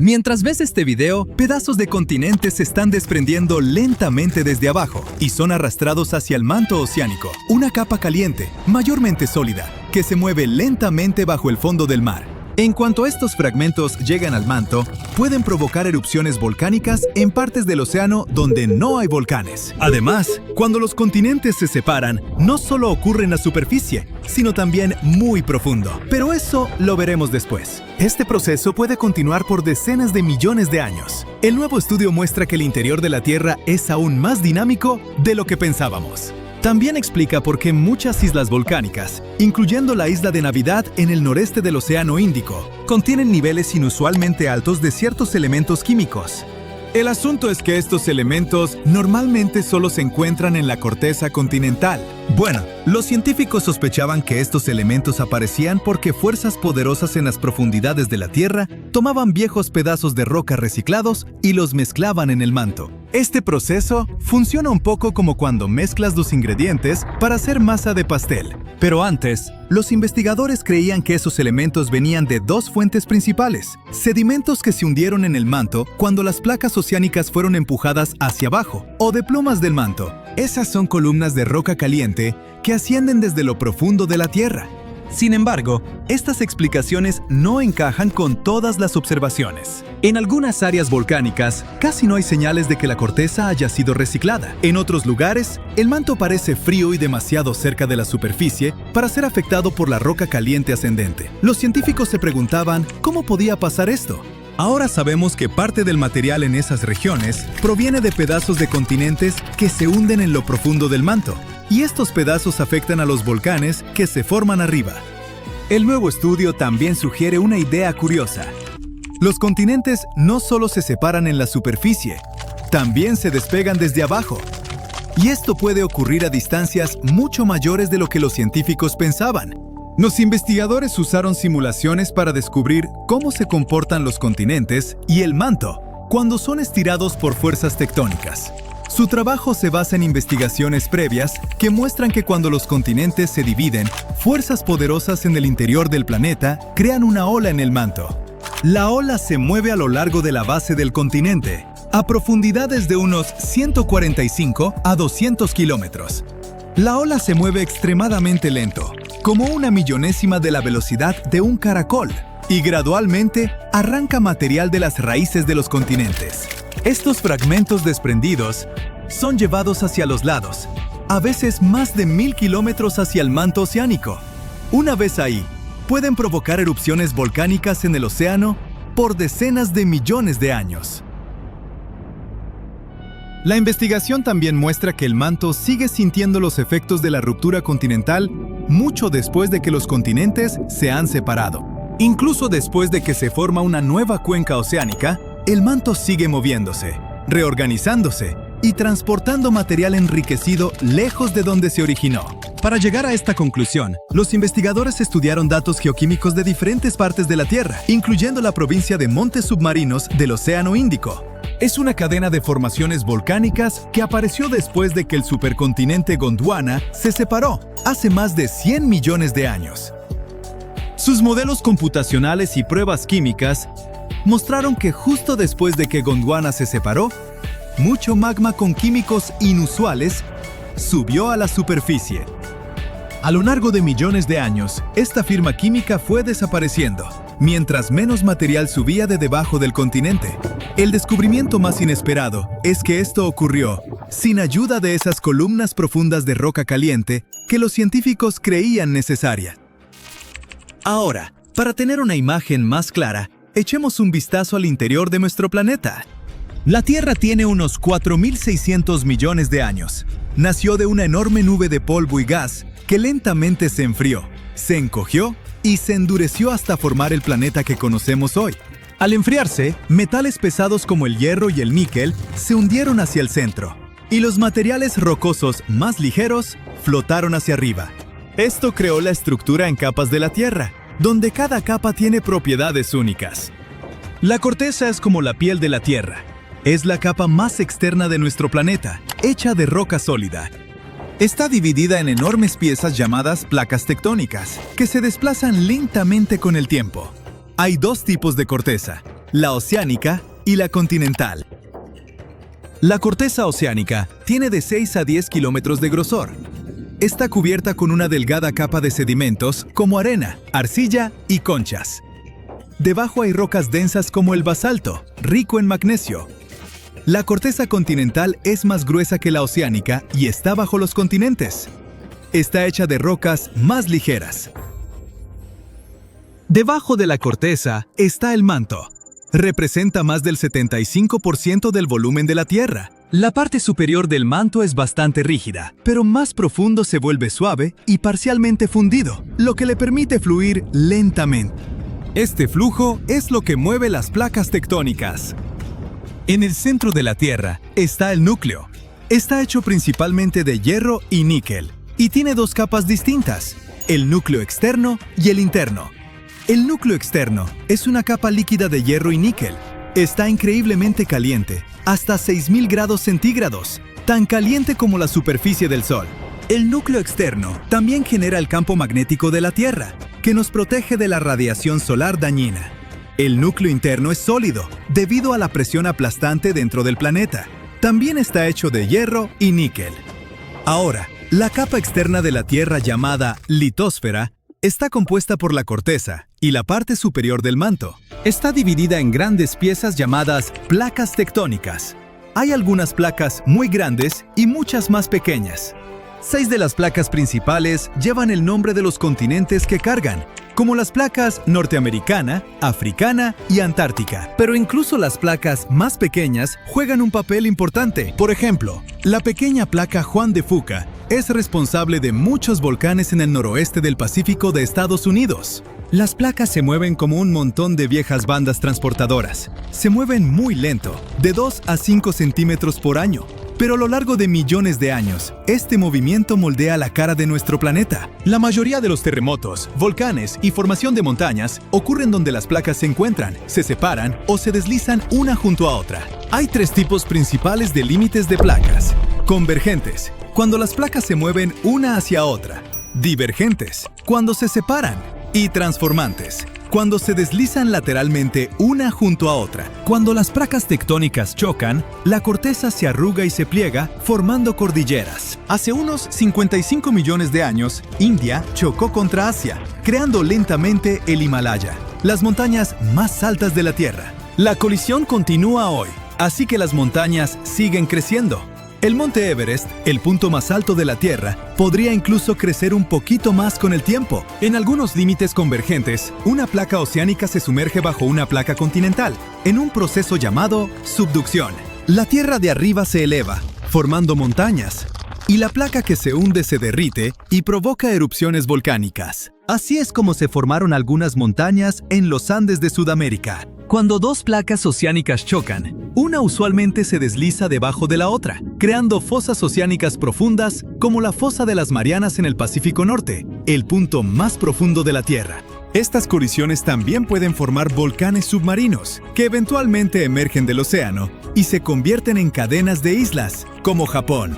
Mientras ves este video, pedazos de continentes se están desprendiendo lentamente desde abajo y son arrastrados hacia el manto oceánico, una capa caliente, mayormente sólida, que se mueve lentamente bajo el fondo del mar. En cuanto estos fragmentos llegan al manto, pueden provocar erupciones volcánicas en partes del océano donde no hay volcanes. Además, cuando los continentes se separan, no solo ocurre en la superficie, sino también muy profundo. Pero eso lo veremos después. Este proceso puede continuar por decenas de millones de años. El nuevo estudio muestra que el interior de la Tierra es aún más dinámico de lo que pensábamos. También explica por qué muchas islas volcánicas, incluyendo la isla de Navidad en el noreste del Océano Índico, contienen niveles inusualmente altos de ciertos elementos químicos. El asunto es que estos elementos normalmente solo se encuentran en la corteza continental. Bueno, los científicos sospechaban que estos elementos aparecían porque fuerzas poderosas en las profundidades de la Tierra tomaban viejos pedazos de roca reciclados y los mezclaban en el manto. Este proceso funciona un poco como cuando mezclas dos ingredientes para hacer masa de pastel. Pero antes, los investigadores creían que esos elementos venían de dos fuentes principales: sedimentos que se hundieron en el manto cuando las placas oceánicas fueron empujadas hacia abajo, o de plumas del manto. Esas son columnas de roca caliente que ascienden desde lo profundo de la Tierra. Sin embargo, estas explicaciones no encajan con todas las observaciones. En algunas áreas volcánicas, casi no hay señales de que la corteza haya sido reciclada. En otros lugares, el manto parece frío y demasiado cerca de la superficie para ser afectado por la roca caliente ascendente. Los científicos se preguntaban cómo podía pasar esto. Ahora sabemos que parte del material en esas regiones proviene de pedazos de continentes que se hunden en lo profundo del manto. Y estos pedazos afectan a los volcanes que se forman arriba. El nuevo estudio también sugiere una idea curiosa. Los continentes no solo se separan en la superficie, también se despegan desde abajo. Y esto puede ocurrir a distancias mucho mayores de lo que los científicos pensaban. Los investigadores usaron simulaciones para descubrir cómo se comportan los continentes y el manto cuando son estirados por fuerzas tectónicas. Su trabajo se basa en investigaciones previas que muestran que cuando los continentes se dividen, fuerzas poderosas en el interior del planeta crean una ola en el manto. La ola se mueve a lo largo de la base del continente, a profundidades de unos 145 a 200 kilómetros. La ola se mueve extremadamente lento, como una millonésima de la velocidad de un caracol, y gradualmente arranca material de las raíces de los continentes. Estos fragmentos desprendidos son llevados hacia los lados, a veces más de 1000 kilómetros hacia el manto oceánico. Una vez ahí, pueden provocar erupciones volcánicas en el océano por decenas de millones de años. La investigación también muestra que el manto sigue sintiendo los efectos de la ruptura continental mucho después de que los continentes se han separado. Incluso después de que se forma una nueva cuenca oceánica, el manto sigue moviéndose, reorganizándose y transportando material enriquecido lejos de donde se originó. Para llegar a esta conclusión, los investigadores estudiaron datos geoquímicos de diferentes partes de la Tierra, incluyendo la provincia de montes submarinos del Océano Índico. Es una cadena de formaciones volcánicas que apareció después de que el supercontinente Gondwana se separó hace más de 100 millones de años. Sus modelos computacionales y pruebas químicas mostraron que justo después de que Gondwana se separó, mucho magma con químicos inusuales subió a la superficie. A lo largo de millones de años, esta firma química fue desapareciendo, mientras menos material subía de debajo del continente. El descubrimiento más inesperado es que esto ocurrió sin ayuda de esas columnas profundas de roca caliente que los científicos creían necesaria. Ahora, para tener una imagen más clara, echemos un vistazo al interior de nuestro planeta. La Tierra tiene unos 4.600 millones de años. Nació de una enorme nube de polvo y gas que lentamente se enfrió, se encogió y se endureció hasta formar el planeta que conocemos hoy. Al enfriarse, metales pesados como el hierro y el níquel se hundieron hacia el centro, y los materiales rocosos más ligeros flotaron hacia arriba. Esto creó la estructura en capas de la Tierra, donde cada capa tiene propiedades únicas. La corteza es como la piel de la Tierra. Es la capa más externa de nuestro planeta, hecha de roca sólida. Está dividida en enormes piezas llamadas placas tectónicas, que se desplazan lentamente con el tiempo. Hay dos tipos de corteza: la oceánica y la continental. La corteza oceánica tiene de 6 a 10 kilómetros de grosor. Está cubierta con una delgada capa de sedimentos como arena, arcilla y conchas. Debajo hay rocas densas como el basalto, rico en magnesio. La corteza continental es más gruesa que la oceánica y está bajo los continentes. Está hecha de rocas más ligeras. Debajo de la corteza está el manto. Representa más del 75% del volumen de la Tierra. La parte superior del manto es bastante rígida, pero más profundo se vuelve suave y parcialmente fundido, lo que le permite fluir lentamente. Este flujo es lo que mueve las placas tectónicas. En el centro de la Tierra está el núcleo. Está hecho principalmente de hierro y níquel, y tiene dos capas distintas, el núcleo externo y el interno. El núcleo externo es una capa líquida de hierro y níquel. Está increíblemente caliente, hasta 6000 grados centígrados, tan caliente como la superficie del Sol. El núcleo externo también genera el campo magnético de la Tierra, que nos protege de la radiación solar dañina. El núcleo interno es sólido, debido a la presión aplastante dentro del planeta. También está hecho de hierro y níquel. Ahora, la capa externa de la Tierra llamada litosfera está compuesta por la corteza y la parte superior del manto. Está dividida en grandes piezas llamadas placas tectónicas. Hay algunas placas muy grandes y muchas más pequeñas. 6 de las placas principales llevan el nombre de los continentes que cargan, como las placas norteamericana, africana y antártica. Pero incluso las placas más pequeñas juegan un papel importante. Por ejemplo, la pequeña placa Juan de Fuca es responsable de muchos volcanes en el noroeste del Pacífico de Estados Unidos. Las placas se mueven como un montón de viejas bandas transportadoras. Se mueven muy lento, de 2 a 5 centímetros por año. Pero a lo largo de millones de años, este movimiento moldea la cara de nuestro planeta. La mayoría de los terremotos, volcanes y formación de montañas ocurren donde las placas se encuentran, se separan o se deslizan una junto a otra. Hay 3 tipos principales de límites de placas. Convergentes, cuando las placas se mueven una hacia otra. Divergentes, cuando se separan. Y transformantes, cuando se deslizan lateralmente una junto a otra. Cuando las placas tectónicas chocan, la corteza se arruga y se pliega, formando cordilleras. Hace unos 55 millones de años, India chocó contra Asia, creando lentamente el Himalaya, las montañas más altas de la Tierra. La colisión continúa hoy, así que las montañas siguen creciendo. El monte Everest, el punto más alto de la Tierra, podría incluso crecer un poquito más con el tiempo. En algunos límites convergentes, una placa oceánica se sumerge bajo una placa continental, en un proceso llamado subducción. La Tierra de arriba se eleva, formando montañas, y la placa que se hunde se derrite y provoca erupciones volcánicas. Así es como se formaron algunas montañas en los Andes de Sudamérica. Cuando dos placas oceánicas chocan, una usualmente se desliza debajo de la otra, creando fosas oceánicas profundas como la fosa de las Marianas en el Pacífico Norte, el punto más profundo de la Tierra. Estas colisiones también pueden formar volcanes submarinos, que eventualmente emergen del océano y se convierten en cadenas de islas, como Japón.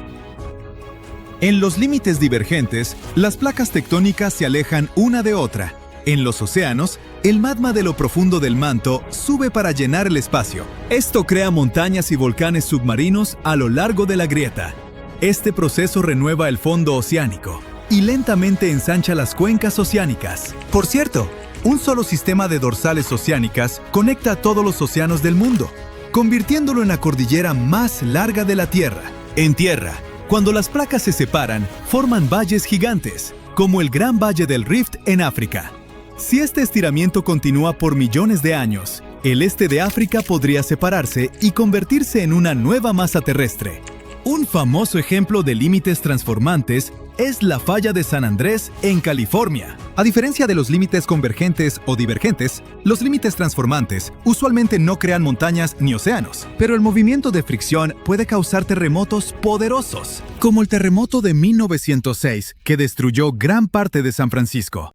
En los límites divergentes, las placas tectónicas se alejan una de otra. En los océanos, el magma de lo profundo del manto sube para llenar el espacio. Esto crea montañas y volcanes submarinos a lo largo de la grieta. Este proceso renueva el fondo oceánico y lentamente ensancha las cuencas oceánicas. Por cierto, un solo sistema de dorsales oceánicas conecta a todos los océanos del mundo, convirtiéndolo en la cordillera más larga de la Tierra. En tierra, cuando las placas se separan, forman valles gigantes, como el Gran Valle del Rift en África. Si este estiramiento continúa por millones de años, el este de África podría separarse y convertirse en una nueva masa terrestre. Un famoso ejemplo de límites transformantes es la falla de San Andrés en California. A diferencia de los límites convergentes o divergentes, los límites transformantes usualmente no crean montañas ni océanos, pero el movimiento de fricción puede causar terremotos poderosos, como el terremoto de 1906 que destruyó gran parte de San Francisco.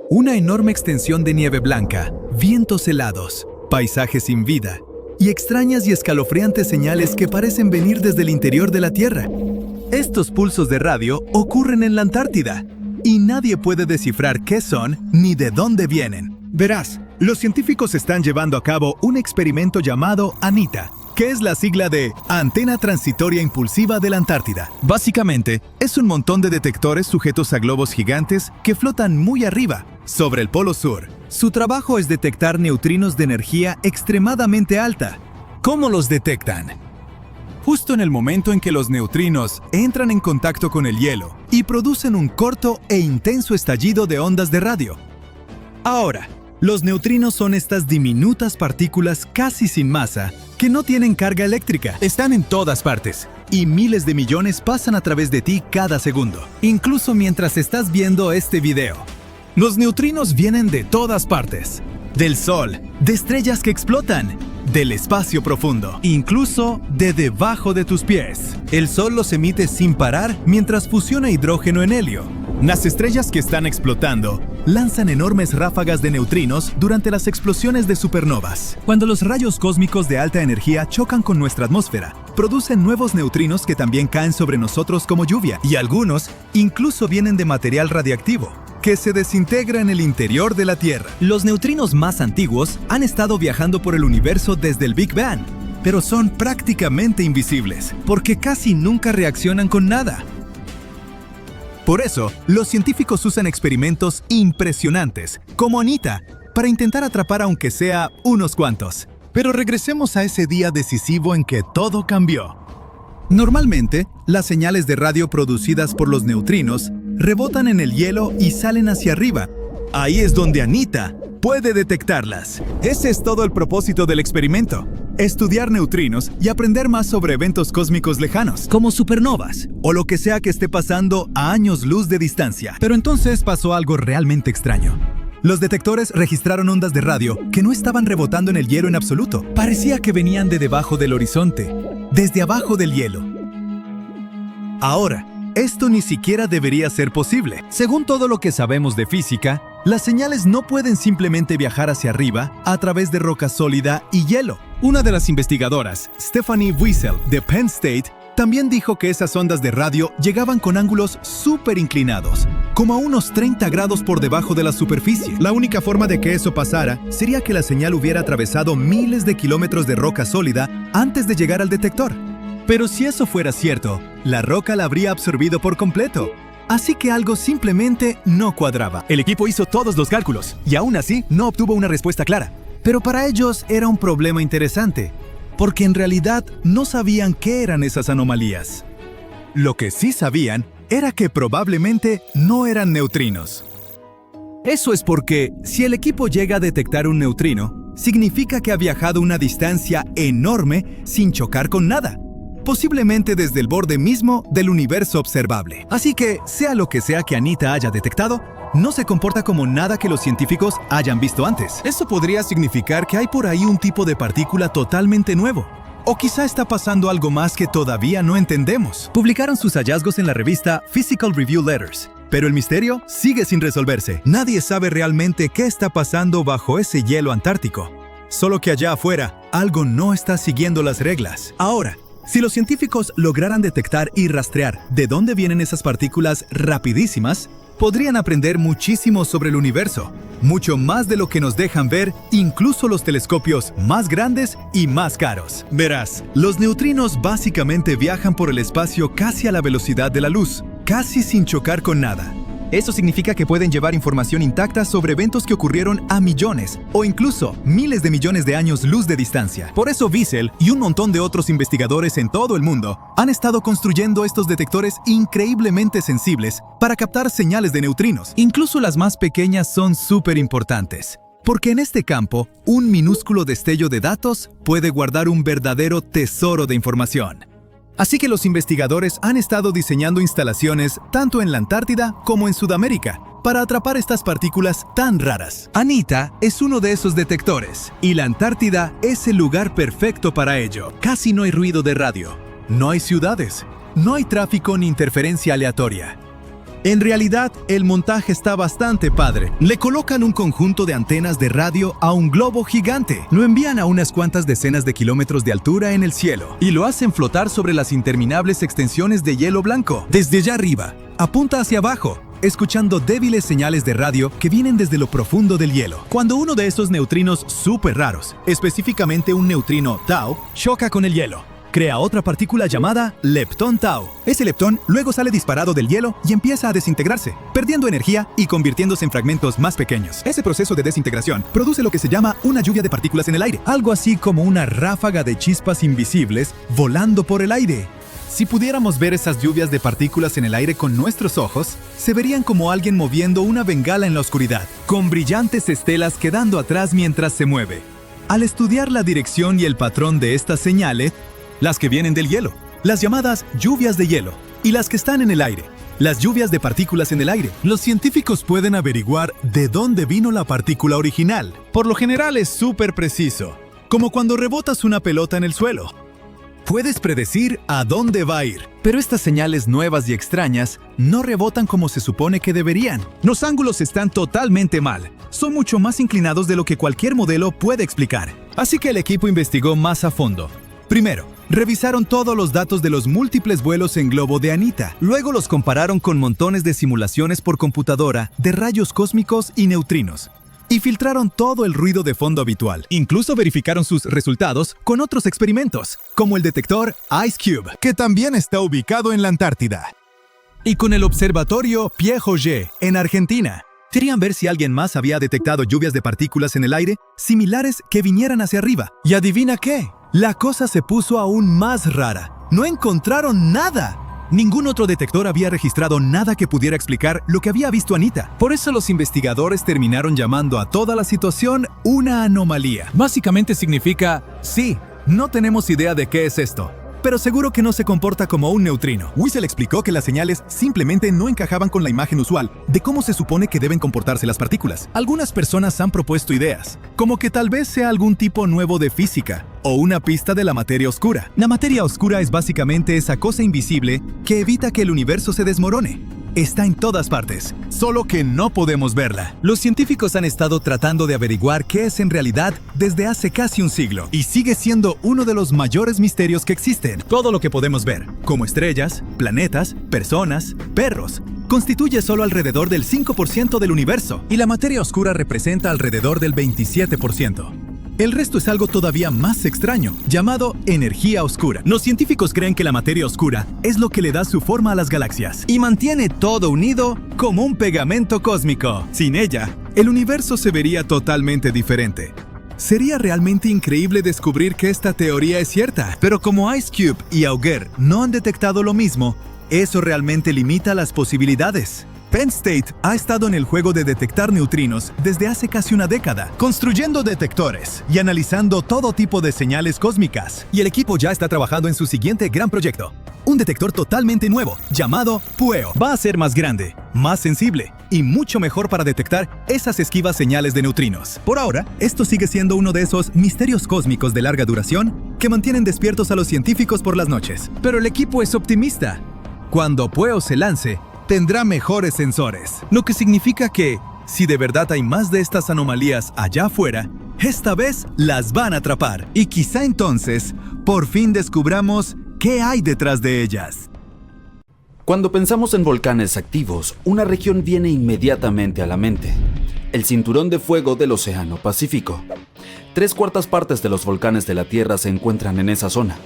Una enorme extensión de nieve blanca, vientos helados, paisajes sin vida y extrañas y escalofriantes señales que parecen venir desde el interior de la Tierra. Estos pulsos de radio ocurren en la Antártida y nadie puede descifrar qué son ni de dónde vienen. Verás, Los científicos están llevando a cabo un experimento llamado ANITA, que es la sigla de Antena Transitoria Impulsiva de la Antártida. Básicamente, es un montón de detectores sujetos a globos gigantes que flotan muy arriba, sobre el Polo Sur. Su trabajo es detectar neutrinos de energía extremadamente alta. ¿Cómo los detectan? Justo en el momento en que los neutrinos entran en contacto con el hielo y producen un corto e intenso estallido de ondas de radio. Ahora, los neutrinos son estas diminutas partículas casi sin masa que no tienen carga eléctrica. Están en todas partes y miles de millones pasan a través de ti cada segundo, incluso mientras estás viendo este video. Los neutrinos vienen de todas partes. Del Sol, de estrellas que explotan, del espacio profundo, incluso de debajo de tus pies. El Sol los emite sin parar mientras fusiona hidrógeno en helio. Las estrellas que están explotando lanzan enormes ráfagas de neutrinos durante las explosiones de supernovas. Cuando los rayos cósmicos de alta energía chocan con nuestra atmósfera, producen nuevos neutrinos que también caen sobre nosotros como lluvia, y algunos incluso vienen de material radiactivo, que se desintegra en el interior de la Tierra. Los neutrinos más antiguos han estado viajando por el universo desde el Big Bang, pero son prácticamente invisibles, porque casi nunca reaccionan con nada. Por eso, los científicos usan experimentos impresionantes, como ANITA, para intentar atrapar aunque sea unos cuantos. Pero regresemos a ese día decisivo en que todo cambió. Normalmente, las señales de radio producidas por los neutrinos rebotan en el hielo y salen hacia arriba. Ahí es donde ANITA puede detectarlas. Ese es todo el propósito del experimento: estudiar neutrinos y aprender más sobre eventos cósmicos lejanos, como supernovas, o lo que sea que esté pasando a años luz de distancia. Pero entonces pasó algo realmente extraño. Los detectores registraron ondas de radio que no estaban rebotando en el hielo en absoluto. Parecía que venían de debajo del horizonte, desde abajo del hielo. Ahora, esto ni siquiera debería ser posible. Según todo lo que sabemos de física, las señales no pueden simplemente viajar hacia arriba a través de roca sólida y hielo. Una de las investigadoras, Stephanie Wiesel, de Penn State, también dijo que esas ondas de radio llegaban con ángulos súper inclinados, como a unos 30 grados por debajo de la superficie. La única forma de que eso pasara sería que la señal hubiera atravesado miles de kilómetros de roca sólida antes de llegar al detector. Pero si eso fuera cierto, la roca la habría absorbido por completo. Así que algo simplemente no cuadraba. El equipo hizo todos los cálculos y aún así no obtuvo una respuesta clara. Pero para ellos era un problema interesante, porque en realidad no sabían qué eran esas anomalías. Lo que sí sabían era que probablemente no eran neutrinos. Eso es porque, si el equipo llega a detectar un neutrino, significa que ha viajado una distancia enorme sin chocar con nada, posiblemente desde el borde mismo del universo observable. Así que, sea lo que sea que ANITA haya detectado, no se comporta como nada que los científicos hayan visto antes. Eso podría significar que hay por ahí un tipo de partícula totalmente nuevo. O quizá está pasando algo más que todavía no entendemos. Publicaron sus hallazgos en la revista Physical Review Letters, pero el misterio sigue sin resolverse. Nadie sabe realmente qué está pasando bajo ese hielo antártico. Solo que allá afuera, algo no está siguiendo las reglas. Ahora, si los científicos lograran detectar y rastrear de dónde vienen esas partículas rapidísimas, podrían aprender muchísimo sobre el universo, mucho más de lo que nos dejan ver incluso los telescopios más grandes y más caros. Verás, los neutrinos básicamente viajan por el espacio casi a la velocidad de la luz, casi sin chocar con nada. Eso significa que pueden llevar información intacta sobre eventos que ocurrieron a millones o incluso miles de millones de años luz de distancia. Por eso Wiesel y un montón de otros investigadores en todo el mundo han estado construyendo estos detectores increíblemente sensibles para captar señales de neutrinos. Incluso las más pequeñas son súper importantes, porque en este campo, un minúsculo destello de datos puede guardar un verdadero tesoro de información. Así que los investigadores han estado diseñando instalaciones tanto en la Antártida como en Sudamérica para atrapar estas partículas tan raras. ANITA es uno de esos detectores, y la Antártida es el lugar perfecto para ello. Casi no hay ruido de radio, no hay ciudades, no hay tráfico ni interferencia aleatoria. En realidad, el montaje está bastante padre. Le colocan un conjunto de antenas de radio a un globo gigante. Lo envían a unas cuantas decenas de kilómetros de altura en el cielo y lo hacen flotar sobre las interminables extensiones de hielo blanco. Desde allá arriba, apunta hacia abajo, escuchando débiles señales de radio que vienen desde lo profundo del hielo. Cuando uno de esos neutrinos súper raros, específicamente un neutrino tau, choca con el hielo, crea otra partícula llamada leptón tau. Ese leptón luego sale disparado del hielo y empieza a desintegrarse, perdiendo energía y convirtiéndose en fragmentos más pequeños. Ese proceso de desintegración produce lo que se llama una lluvia de partículas en el aire, algo así como una ráfaga de chispas invisibles volando por el aire. Si pudiéramos ver esas lluvias de partículas en el aire con nuestros ojos, se verían como alguien moviendo una bengala en la oscuridad, con brillantes estelas quedando atrás mientras se mueve. Al estudiar la dirección y el patrón de estas señales, las que vienen del hielo, las llamadas lluvias de hielo, y las que están en el aire, las lluvias de partículas en el aire, los científicos pueden averiguar de dónde vino la partícula original. Por lo general es súper preciso, como cuando rebotas una pelota en el suelo. Puedes predecir a dónde va a ir, pero estas señales nuevas y extrañas no rebotan como se supone que deberían. Los ángulos están totalmente mal, son mucho más inclinados de lo que cualquier modelo puede explicar. Así que el equipo investigó más a fondo. Primero, revisaron todos los datos de los múltiples vuelos en globo de Anita. Luego los compararon con montones de simulaciones por computadora de rayos cósmicos y neutrinos. Y filtraron todo el ruido de fondo habitual. Incluso verificaron sus resultados con otros experimentos, como el detector Ice Cube, que también está ubicado en la Antártida. Y con el observatorio Pierre-Auger, en Argentina. Querían ver si alguien más había detectado lluvias de partículas en el aire similares que vinieran hacia arriba. ¿Y adivina qué? La cosa se puso aún más rara. No encontraron nada. Ningún otro detector había registrado nada que pudiera explicar lo que había visto Anita. Por eso los investigadores terminaron llamando a toda la situación una anomalía. Básicamente significa, sí, no tenemos idea de qué es esto, pero seguro que no se comporta como un neutrino. Wiesel explicó que las señales simplemente no encajaban con la imagen usual de cómo se supone que deben comportarse las partículas. Algunas personas han propuesto ideas, como que tal vez sea algún tipo nuevo de física, o una pista de la materia oscura. La materia oscura es básicamente esa cosa invisible que evita que el universo se desmorone. Está en todas partes, solo que no podemos verla. Los científicos han estado tratando de averiguar qué es en realidad desde hace casi un siglo, y sigue siendo uno de los mayores misterios que existen. Todo lo que podemos ver, como estrellas, planetas, personas, perros, constituye solo alrededor del 5% del universo, y la materia oscura representa alrededor del 27%. El resto es algo todavía más extraño, llamado energía oscura. Los científicos creen que la materia oscura es lo que le da su forma a las galaxias y mantiene todo unido como un pegamento cósmico. Sin ella, el universo se vería totalmente diferente. Sería realmente increíble descubrir que esta teoría es cierta, pero como Ice Cube y Auger no han detectado lo mismo, eso realmente limita las posibilidades. Penn State ha estado en el juego de detectar neutrinos desde hace casi una década, construyendo detectores y analizando todo tipo de señales cósmicas. Y el equipo ya está trabajando en su siguiente gran proyecto, un detector totalmente nuevo, llamado PUEO. Va a ser más grande, más sensible y mucho mejor para detectar esas esquivas señales de neutrinos. Por ahora, esto sigue siendo uno de esos misterios cósmicos de larga duración que mantienen despiertos a los científicos por las noches. Pero el equipo es optimista. Cuando PUEO se lance, tendrá mejores sensores, lo que significa que, si de verdad hay más de estas anomalías allá afuera, esta vez las van a atrapar. Y quizá entonces, por fin descubramos qué hay detrás de ellas. Cuando pensamos en volcanes activos, una región viene inmediatamente a la mente: el cinturón de fuego del Océano Pacífico. 3/4 partes de los volcanes de la Tierra se encuentran en esa zona.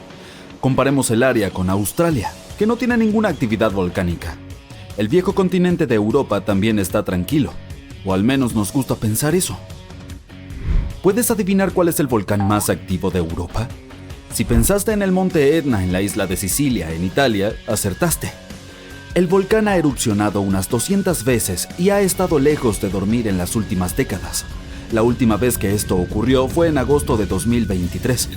Comparemos el área con Australia, que no tiene ninguna actividad volcánica. El viejo continente de Europa también está tranquilo, o al menos nos gusta pensar eso. ¿Puedes adivinar cuál es el volcán más activo de Europa? Si pensaste en el monte Etna en la isla de Sicilia, en Italia, acertaste. El volcán ha erupcionado unas 200 veces y ha estado lejos de dormir en las últimas décadas. La última vez que esto ocurrió fue en agosto de 2023.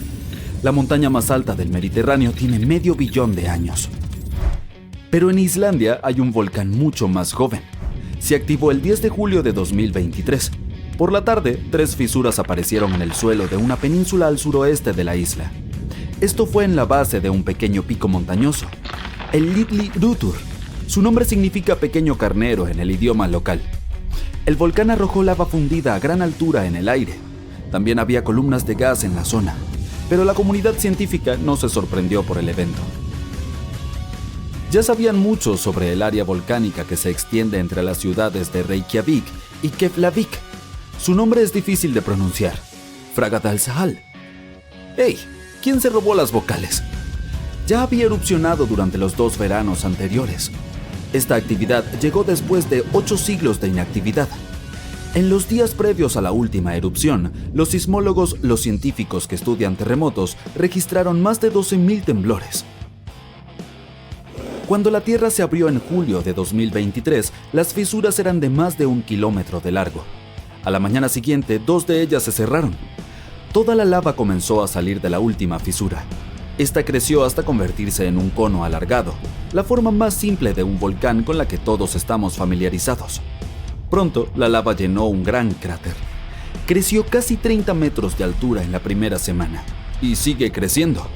La montaña más alta del Mediterráneo tiene medio billón de años. Pero en Islandia hay un volcán mucho más joven. Se activó el 10 de julio de 2023. Por la tarde, 3 fisuras aparecieron en el suelo de una península al suroeste de la isla. Esto fue en la base de un pequeño pico montañoso, el Litli Rutur. Su nombre significa pequeño carnero en el idioma local. El volcán arrojó lava fundida a gran altura en el aire. También había columnas de gas en la zona, pero la comunidad científica no se sorprendió por el evento. Ya sabían mucho sobre el área volcánica que se extiende entre las ciudades de Reykjavik y Keflavik. Su nombre es difícil de pronunciar. Fagradalsfjall. ¡Hey! ¿Quién se robó las vocales? Ya había erupcionado durante los 2 veranos anteriores. Esta actividad llegó después de 8 siglos de inactividad. En los días previos a la última erupción, los sismólogos, los científicos que estudian terremotos, registraron más de 12.000 temblores. Cuando la Tierra se abrió en julio de 2023, las fisuras eran de más de 1 kilómetro de largo. A la mañana siguiente, 2 de ellas se cerraron. Toda la lava comenzó a salir de la última fisura. Esta creció hasta convertirse en un cono alargado, la forma más simple de un volcán con la que todos estamos familiarizados. Pronto, la lava llenó un gran cráter. Creció casi 30 metros de altura en la primera semana, y sigue creciendo.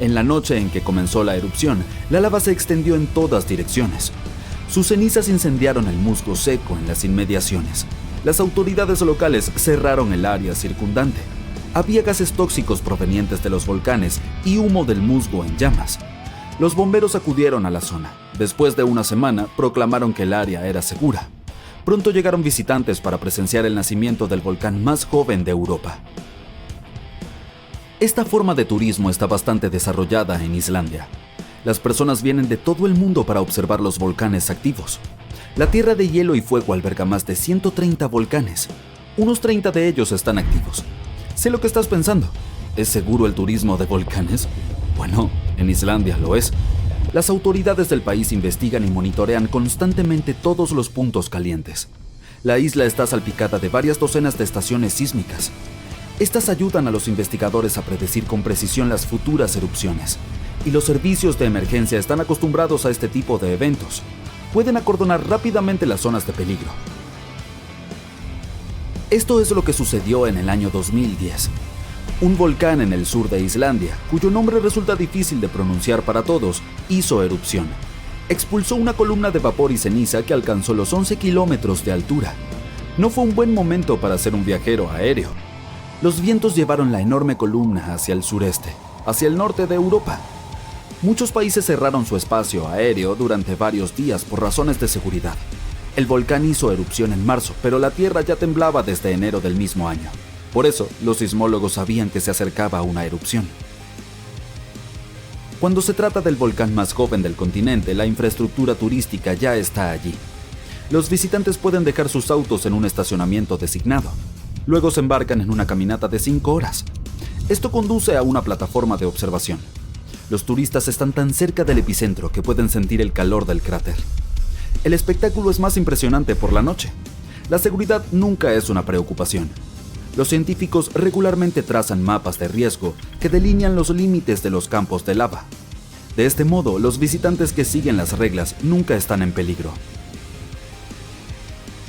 En la noche en que comenzó la erupción, la lava se extendió en todas direcciones. Sus cenizas incendiaron el musgo seco en las inmediaciones. Las autoridades locales cerraron el área circundante. Había gases tóxicos provenientes de los volcanes y humo del musgo en llamas. Los bomberos acudieron a la zona. Después de una semana, proclamaron que el área era segura. Pronto llegaron visitantes para presenciar el nacimiento del volcán más joven de Europa. Esta forma de turismo está bastante desarrollada en Islandia. Las personas vienen de todo el mundo para observar los volcanes activos. La Tierra de Hielo y Fuego alberga más de 130 volcanes. Unos 30 de ellos están activos. Sé lo que estás pensando. ¿Es seguro el turismo de volcanes? Bueno, en Islandia lo es. Las autoridades del país investigan y monitorean constantemente todos los puntos calientes. La isla está salpicada de varias docenas de estaciones sísmicas. Estas ayudan a los investigadores a predecir con precisión las futuras erupciones. Y los servicios de emergencia están acostumbrados a este tipo de eventos. Pueden acordonar rápidamente las zonas de peligro. Esto es lo que sucedió en el año 2010. Un volcán en el sur de Islandia, cuyo nombre resulta difícil de pronunciar para todos, hizo erupción. Expulsó una columna de vapor y ceniza que alcanzó los 11 kilómetros de altura. No fue un buen momento para ser un viajero aéreo. Los vientos llevaron la enorme columna hacia el sureste, hacia el norte de Europa. Muchos países cerraron su espacio aéreo durante varios días por razones de seguridad. El volcán hizo erupción en marzo, pero la Tierra ya temblaba desde enero del mismo año. Por eso, los sismólogos sabían que se acercaba una erupción. Cuando se trata del volcán más joven del continente, la infraestructura turística ya está allí. Los visitantes pueden dejar sus autos en un estacionamiento designado. Luego se embarcan en una caminata de 5 horas. Esto conduce a una plataforma de observación. Los turistas están tan cerca del epicentro que pueden sentir el calor del cráter. El espectáculo es más impresionante por la noche. La seguridad nunca es una preocupación. Los científicos regularmente trazan mapas de riesgo que delinean los límites de los campos de lava. De este modo, los visitantes que siguen las reglas nunca están en peligro.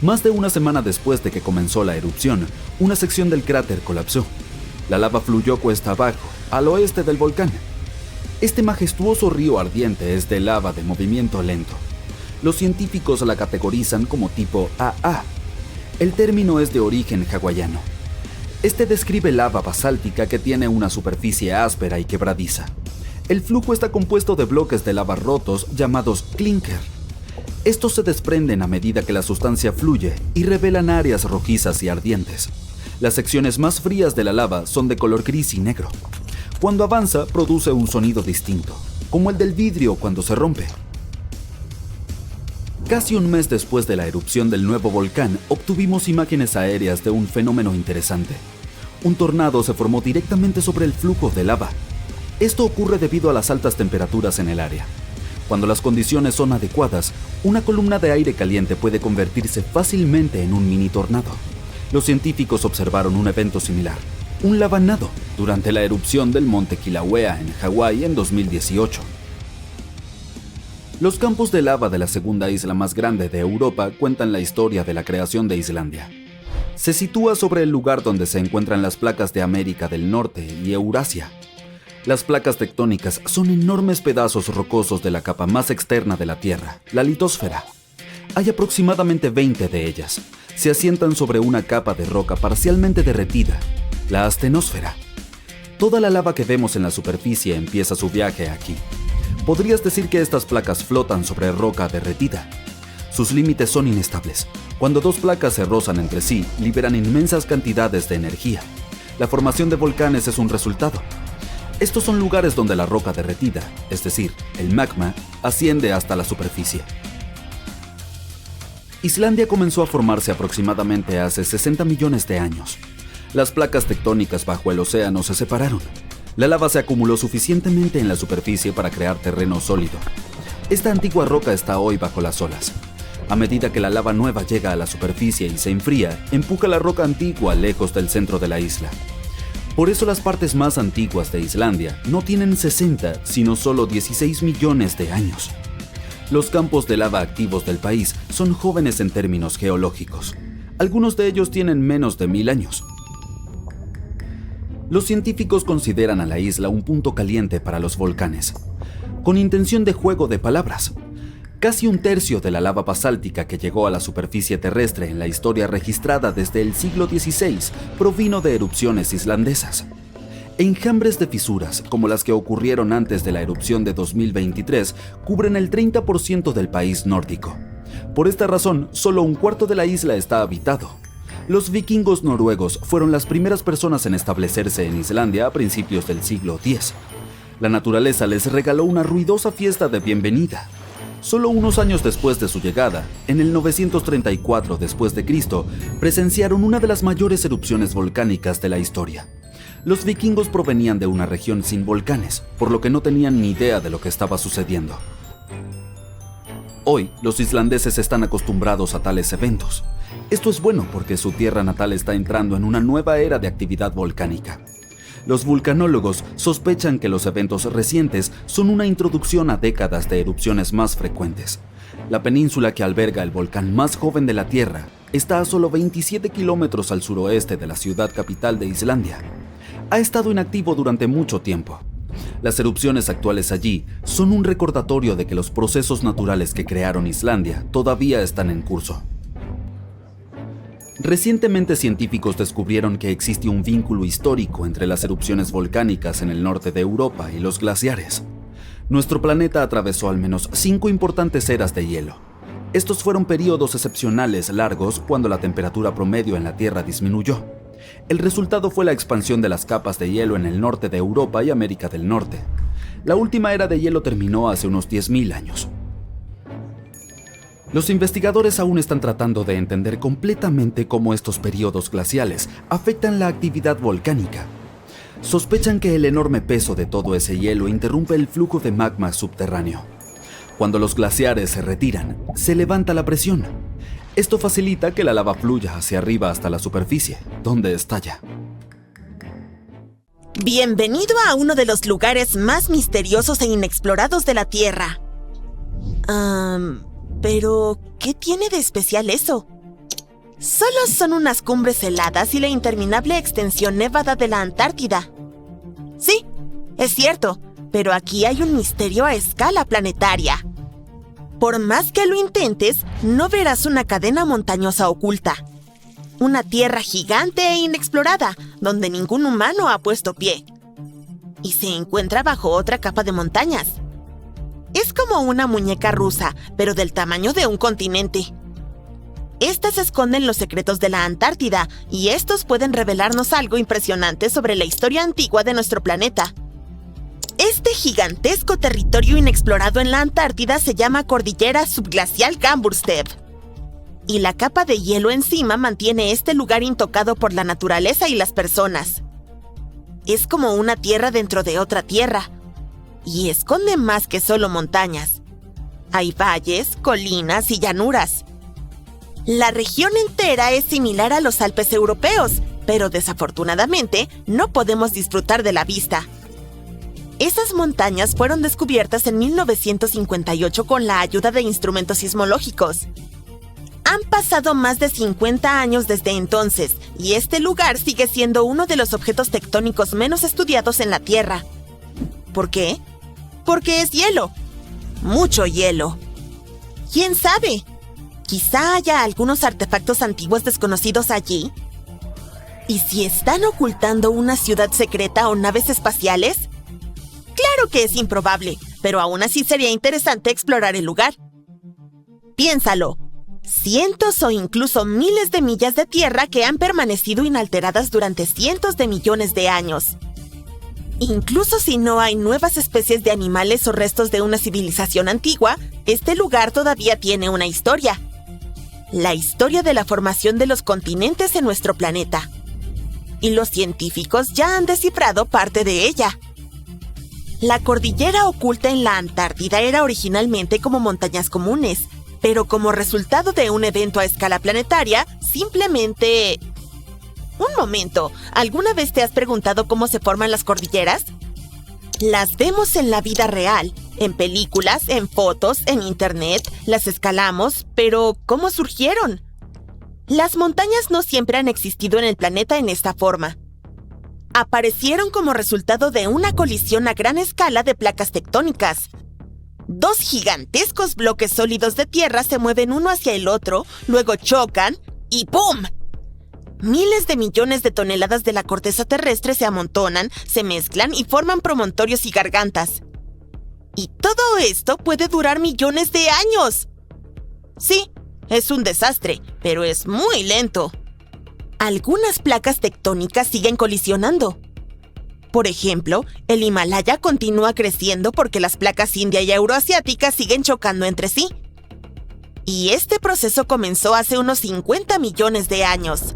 Más de una semana después de que comenzó la erupción, una sección del cráter colapsó. La lava fluyó cuesta abajo, al oeste del volcán. Este majestuoso río ardiente es de lava de movimiento lento. Los científicos la categorizan como tipo AA. El término es de origen hawaiano. Este describe lava basáltica que tiene una superficie áspera y quebradiza. El flujo está compuesto de bloques de lava rotos llamados clinker. Estos se desprenden a medida que la sustancia fluye y revelan áreas rojizas y ardientes. Las secciones más frías de la lava son de color gris y negro. Cuando avanza, produce un sonido distinto, como el del vidrio cuando se rompe. Casi un mes después de la erupción del nuevo volcán, obtuvimos imágenes aéreas de un fenómeno interesante. Un tornado se formó directamente sobre el flujo de lava. Esto ocurre debido a las altas temperaturas en el área. Cuando las condiciones son adecuadas, una columna de aire caliente puede convertirse fácilmente en un mini tornado. Los científicos observaron un evento similar, un lavanado, durante la erupción del monte Kilauea en Hawái en 2018. Los campos de lava de la segunda isla más grande de Europa cuentan la historia de la creación de Islandia. Se sitúa sobre el lugar donde se encuentran las placas de América del Norte y Eurasia. Las placas tectónicas son enormes pedazos rocosos de la capa más externa de la Tierra, la litosfera. Hay aproximadamente 20 de ellas. Se asientan sobre una capa de roca parcialmente derretida, la astenosfera. Toda la lava que vemos en la superficie empieza su viaje aquí. Podrías decir que estas placas flotan sobre roca derretida. Sus límites son inestables. Cuando dos placas se rozan entre sí, liberan inmensas cantidades de energía. La formación de volcanes es un resultado. Estos son lugares donde la roca derretida, es decir, el magma, asciende hasta la superficie. Islandia comenzó a formarse aproximadamente hace 60 millones de años. Las placas tectónicas bajo el océano se separaron. La lava se acumuló suficientemente en la superficie para crear terreno sólido. Esta antigua roca está hoy bajo las olas. A medida que la lava nueva llega a la superficie y se enfría, empuja la roca antigua lejos del centro de la isla. Por eso las partes más antiguas de Islandia no tienen 60, sino solo 16 millones de años. Los campos de lava activos del país son jóvenes en términos geológicos. Algunos de ellos tienen menos de 1000 años. Los científicos consideran a la isla un punto caliente para los volcanes, con intención de juego de palabras. Casi un tercio de la lava basáltica que llegó a la superficie terrestre en la historia registrada desde el siglo XVI provino de erupciones islandesas. Enjambres de fisuras, como las que ocurrieron antes de la erupción de 2023, cubren el 30% del país nórdico. Por esta razón, solo un cuarto de la isla está habitado. Los vikingos noruegos fueron las primeras personas en establecerse en Islandia a principios del siglo X. La naturaleza les regaló una ruidosa fiesta de bienvenida. Solo unos años después de su llegada, en el 934 d.C., presenciaron una de las mayores erupciones volcánicas de la historia. Los vikingos provenían de una región sin volcanes, por lo que no tenían ni idea de lo que estaba sucediendo. Hoy, los islandeses están acostumbrados a tales eventos. Esto es bueno porque su tierra natal está entrando en una nueva era de actividad volcánica. Los vulcanólogos sospechan que los eventos recientes son una introducción a décadas de erupciones más frecuentes. La península que alberga el volcán más joven de la Tierra está a solo 27 kilómetros al suroeste de la ciudad capital de Islandia. Ha estado inactivo durante mucho tiempo. Las erupciones actuales allí son un recordatorio de que los procesos naturales que crearon Islandia todavía están en curso. Recientemente científicos descubrieron que existe un vínculo histórico entre las erupciones volcánicas en el norte de Europa y los glaciares. Nuestro planeta atravesó al menos 5 importantes eras de hielo. Estos fueron periodos excepcionales largos cuando la temperatura promedio en la Tierra disminuyó. El resultado fue la expansión de las capas de hielo en el norte de Europa y América del Norte. La última era de hielo terminó hace unos 10.000 años. Los investigadores aún están tratando de entender completamente cómo estos periodos glaciales afectan la actividad volcánica. Sospechan que el enorme peso de todo ese hielo interrumpe el flujo de magma subterráneo. Cuando los glaciares se retiran, se levanta la presión. Esto facilita que la lava fluya hacia arriba hasta la superficie, donde estalla. Bienvenido a uno de los lugares más misteriosos e inexplorados de la Tierra. Pero, ¿qué tiene de especial eso? Solo son unas cumbres heladas y la interminable extensión nevada de la Antártida. Sí, es cierto, pero aquí hay un misterio a escala planetaria. Por más que lo intentes, no verás una cadena montañosa oculta. Una tierra gigante e inexplorada, donde ningún humano ha puesto pie. Y se encuentra bajo otra capa de montañas. Es como una muñeca rusa, pero del tamaño de un continente. Estas esconden los secretos de la Antártida, y estos pueden revelarnos algo impresionante sobre la historia antigua de nuestro planeta. Este gigantesco territorio inexplorado en la Antártida se llama Cordillera Subglacial Gamburstev. Y la capa de hielo encima mantiene este lugar intocado por la naturaleza y las personas. Es como una tierra dentro de otra tierra. Y esconde más que solo montañas. Hay valles, colinas y llanuras. La región entera es similar a los Alpes europeos, pero desafortunadamente no podemos disfrutar de la vista. Esas montañas fueron descubiertas en 1958 con la ayuda de instrumentos sismológicos. Han pasado más de 50 años desde entonces, y este lugar sigue siendo uno de los objetos tectónicos menos estudiados en la Tierra. ¿Por qué? Porque es hielo. Mucho hielo. ¿Quién sabe? Quizá haya algunos artefactos antiguos desconocidos allí. ¿Y si están ocultando una ciudad secreta o naves espaciales? Claro que es improbable, pero aún así sería interesante explorar el lugar. Piénsalo. Cientos o incluso miles de millas de tierra que han permanecido inalteradas durante cientos de millones de años. Incluso si no hay nuevas especies de animales o restos de una civilización antigua, este lugar todavía tiene una historia. La historia de la formación de los continentes en nuestro planeta. Y los científicos ya han descifrado parte de ella. La cordillera oculta en la Antártida era originalmente como montañas comunes, pero como resultado de un evento a escala planetaria, simplemente... Un momento, ¿alguna vez te has preguntado cómo se forman las cordilleras? Las vemos en la vida real, en películas, en fotos, en internet, las escalamos, pero ¿cómo surgieron? Las montañas no siempre han existido en el planeta en esta forma. Aparecieron como resultado de una colisión a gran escala de placas tectónicas. Dos gigantescos bloques sólidos de tierra se mueven uno hacia el otro, luego chocan y ¡pum! Miles de millones de toneladas de la corteza terrestre se amontonan, se mezclan y forman promontorios y gargantas. Y todo esto puede durar millones de años. Sí, es un desastre, pero es muy lento. Algunas placas tectónicas siguen colisionando. Por ejemplo, el Himalaya continúa creciendo porque las placas india y euroasiáticas siguen chocando entre sí. Y este proceso comenzó hace unos 50 millones de años.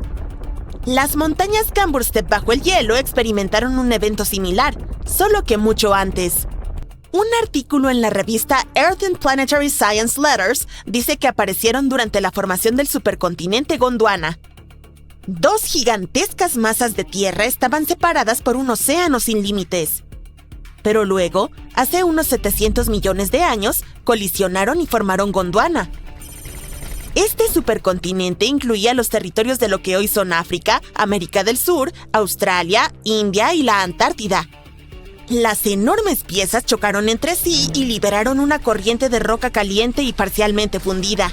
Las montañas Cambrustep bajo el hielo experimentaron un evento similar, solo que mucho antes. Un artículo en la revista Earth and Planetary Science Letters dice que aparecieron durante la formación del supercontinente Gondwana. Dos gigantescas masas de tierra estaban separadas por un océano sin límites. Pero luego, hace unos 700 millones de años, colisionaron y formaron Gondwana. Este supercontinente incluía los territorios de lo que hoy son África, América del Sur, Australia, India y la Antártida. Las enormes piezas chocaron entre sí y liberaron una corriente de roca caliente y parcialmente fundida.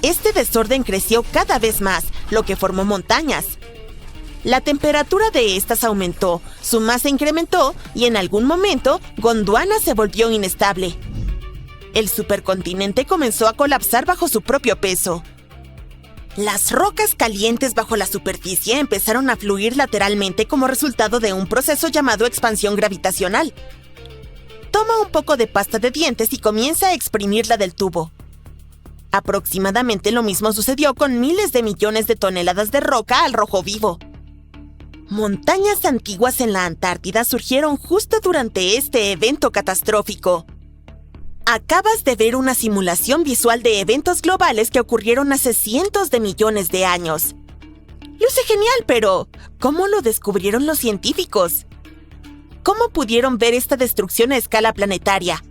Este desorden creció cada vez más, lo que formó montañas. La temperatura de estas aumentó, su masa incrementó y en algún momento Gondwana se volvió inestable. El supercontinente comenzó a colapsar bajo su propio peso. Las rocas calientes bajo la superficie empezaron a fluir lateralmente como resultado de un proceso llamado expansión gravitacional. Toma un poco de pasta de dientes y comienza a exprimirla del tubo. Aproximadamente lo mismo sucedió con miles de millones de toneladas de roca al rojo vivo. Montañas antiguas en la Antártida surgieron justo durante este evento catastrófico. Acabas de ver una simulación visual de eventos globales que ocurrieron hace cientos de millones de años. Luce genial, pero ¿cómo lo descubrieron los científicos? ¿Cómo pudieron ver esta destrucción a escala planetaria?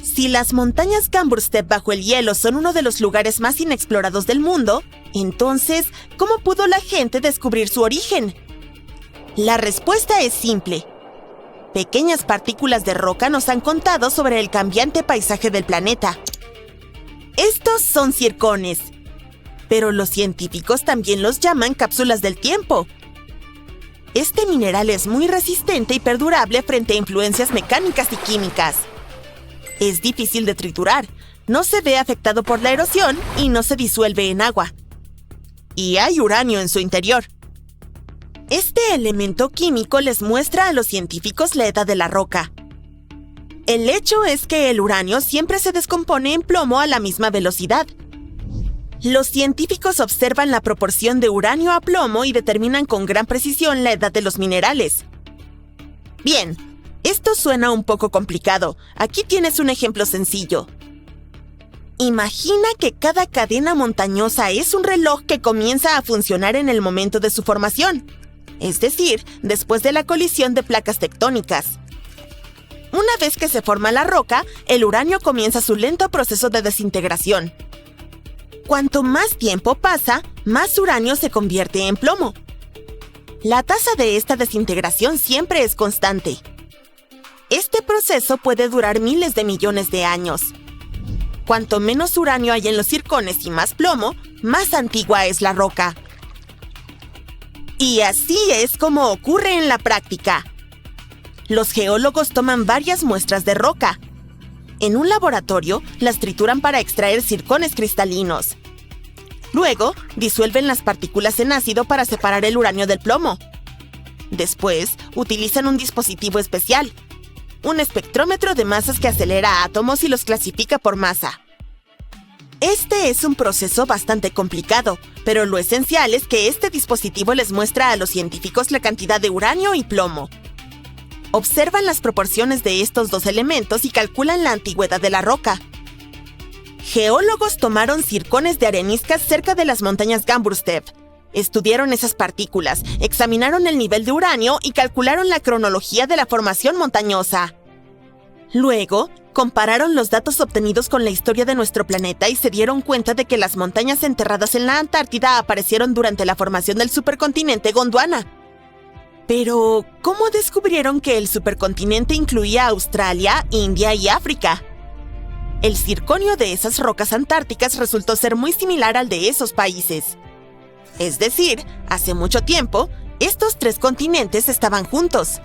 Si las montañas Cambrustep bajo el hielo son uno de los lugares más inexplorados del mundo, entonces, ¿cómo pudo la gente descubrir su origen? La respuesta es simple. Pequeñas partículas de roca nos han contado sobre el cambiante paisaje del planeta. Estos son circones, pero los científicos también los llaman cápsulas del tiempo. Este mineral es muy resistente y perdurable frente a influencias mecánicas y químicas. Es difícil de triturar, no se ve afectado por la erosión y no se disuelve en agua. Y hay uranio en su interior. Este elemento químico les muestra a los científicos la edad de la roca. El hecho es que el uranio siempre se descompone en plomo a la misma velocidad. Los científicos observan la proporción de uranio a plomo y determinan con gran precisión la edad de los minerales. Bien, esto suena un poco complicado. Aquí tienes un ejemplo sencillo. Imagina que cada cadena montañosa es un reloj que comienza a funcionar en el momento de su formación. Es decir, después de la colisión de placas tectónicas. Una vez que se forma la roca, el uranio comienza su lento proceso de desintegración. Cuanto más tiempo pasa, más uranio se convierte en plomo. La tasa de esta desintegración siempre es constante. Este proceso puede durar miles de millones de años. Cuanto menos uranio hay en los circones y más plomo, más antigua es la roca. Y así es como ocurre en la práctica. los geólogos toman varias muestras de roca. En un laboratorio, las trituran para extraer zircones cristalinos. Luego, disuelven las partículas en ácido para separar el uranio del plomo. Después, utilizan un dispositivo especial, un espectrómetro de masas que acelera átomos y los clasifica por masa. Este es un proceso bastante complicado, pero lo esencial es que este dispositivo les muestra a los científicos la cantidad de uranio y plomo. Observan las proporciones de estos dos elementos y calculan la antigüedad de la roca. Geólogos tomaron zircones de areniscas cerca de las montañas Gamburstev. Estudiaron esas partículas, examinaron el nivel de uranio y calcularon la cronología de la formación montañosa. Luego, compararon los datos obtenidos con la historia de nuestro planeta y se dieron cuenta de que las montañas enterradas en la Antártida aparecieron durante la formación del supercontinente Gondwana. Pero, ¿cómo descubrieron que el supercontinente incluía Australia, India y África? El circonio de esas rocas antárticas resultó ser muy similar al de esos países. Es decir, hace mucho tiempo, estos tres continentes estaban juntos.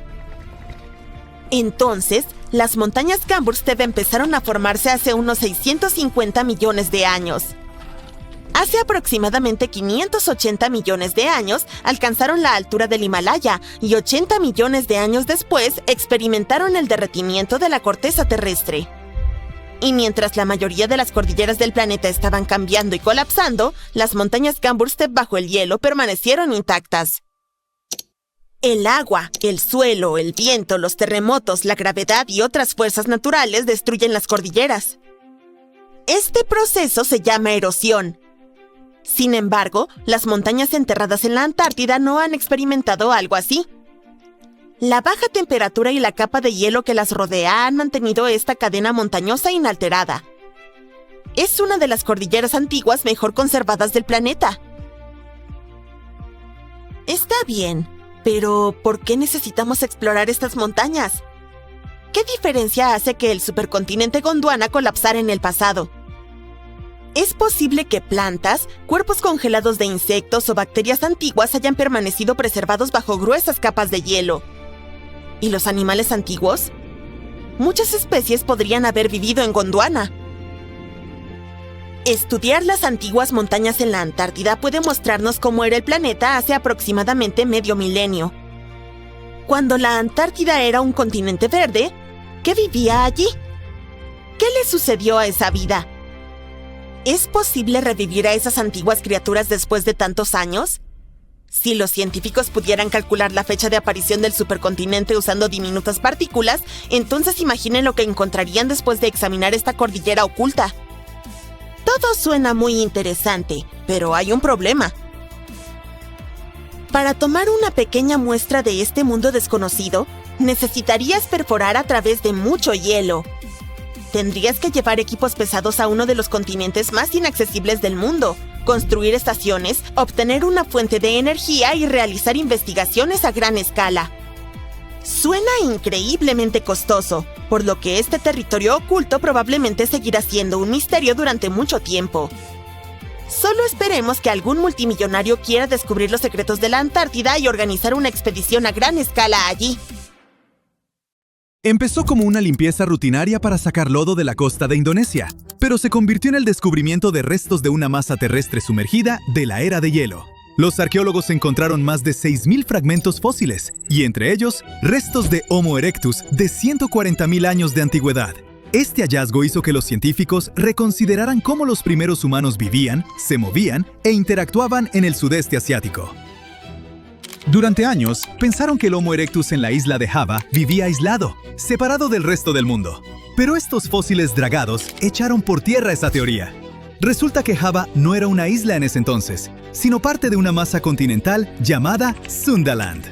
Entonces, las montañas Gamburstev empezaron a formarse hace unos 650 millones de años. Hace aproximadamente 580 millones de años alcanzaron la altura del Himalaya y 80 millones de años después experimentaron el derretimiento de la corteza terrestre. Y mientras la mayoría de las cordilleras del planeta estaban cambiando y colapsando, las montañas Gamburstev bajo el hielo permanecieron intactas. El agua, el suelo, el viento, los terremotos, la gravedad y otras fuerzas naturales destruyen las cordilleras. Este proceso se llama erosión. Sin embargo, las montañas enterradas en la Antártida no han experimentado algo así. La baja temperatura y la capa de hielo que las rodea han mantenido esta cadena montañosa inalterada. Es una de las cordilleras antiguas mejor conservadas del planeta. Está bien, pero ¿por qué necesitamos explorar estas montañas? ¿Qué diferencia hace que el supercontinente Gondwana colapsara en el pasado? Es posible que plantas, cuerpos congelados de insectos o bacterias antiguas hayan permanecido preservados bajo gruesas capas de hielo. ¿Y los animales antiguos? Muchas especies podrían haber vivido en Gondwana. Estudiar las antiguas montañas en la Antártida puede mostrarnos cómo era el planeta hace aproximadamente medio milenio. Cuando la Antártida era un continente verde, ¿qué vivía allí? ¿Qué le sucedió a esa vida? ¿Es posible revivir a esas antiguas criaturas después de tantos años? Si los científicos pudieran calcular la fecha de aparición del supercontinente usando diminutas partículas, entonces imaginen lo que encontrarían después de examinar esta cordillera oculta. Todo suena muy interesante, pero hay un problema. Para tomar una pequeña muestra de este mundo desconocido, necesitarías perforar a través de mucho hielo. Tendrías que llevar equipos pesados a uno de los continentes más inaccesibles del mundo, construir estaciones, obtener una fuente de energía y realizar investigaciones a gran escala. Suena increíblemente costoso, por lo que este territorio oculto probablemente seguirá siendo un misterio durante mucho tiempo. Solo esperemos que algún multimillonario quiera descubrir los secretos de la Antártida y organizar una expedición a gran escala allí. Empezó como una limpieza rutinaria para sacar lodo de la costa de Indonesia, pero se convirtió en el descubrimiento de restos de una masa terrestre sumergida de la era de hielo. Los arqueólogos encontraron más de 6.000 fragmentos fósiles, y entre ellos, restos de Homo erectus de 140.000 años de antigüedad. Este hallazgo hizo que los científicos reconsideraran cómo los primeros humanos vivían, se movían e interactuaban en el sudeste asiático. Durante años, pensaron que el Homo erectus en la isla de Java vivía aislado, separado del resto del mundo. Pero estos fósiles dragados echaron por tierra esa teoría. Resulta que Java no era una isla en ese entonces, sino parte de una masa continental llamada Sundaland.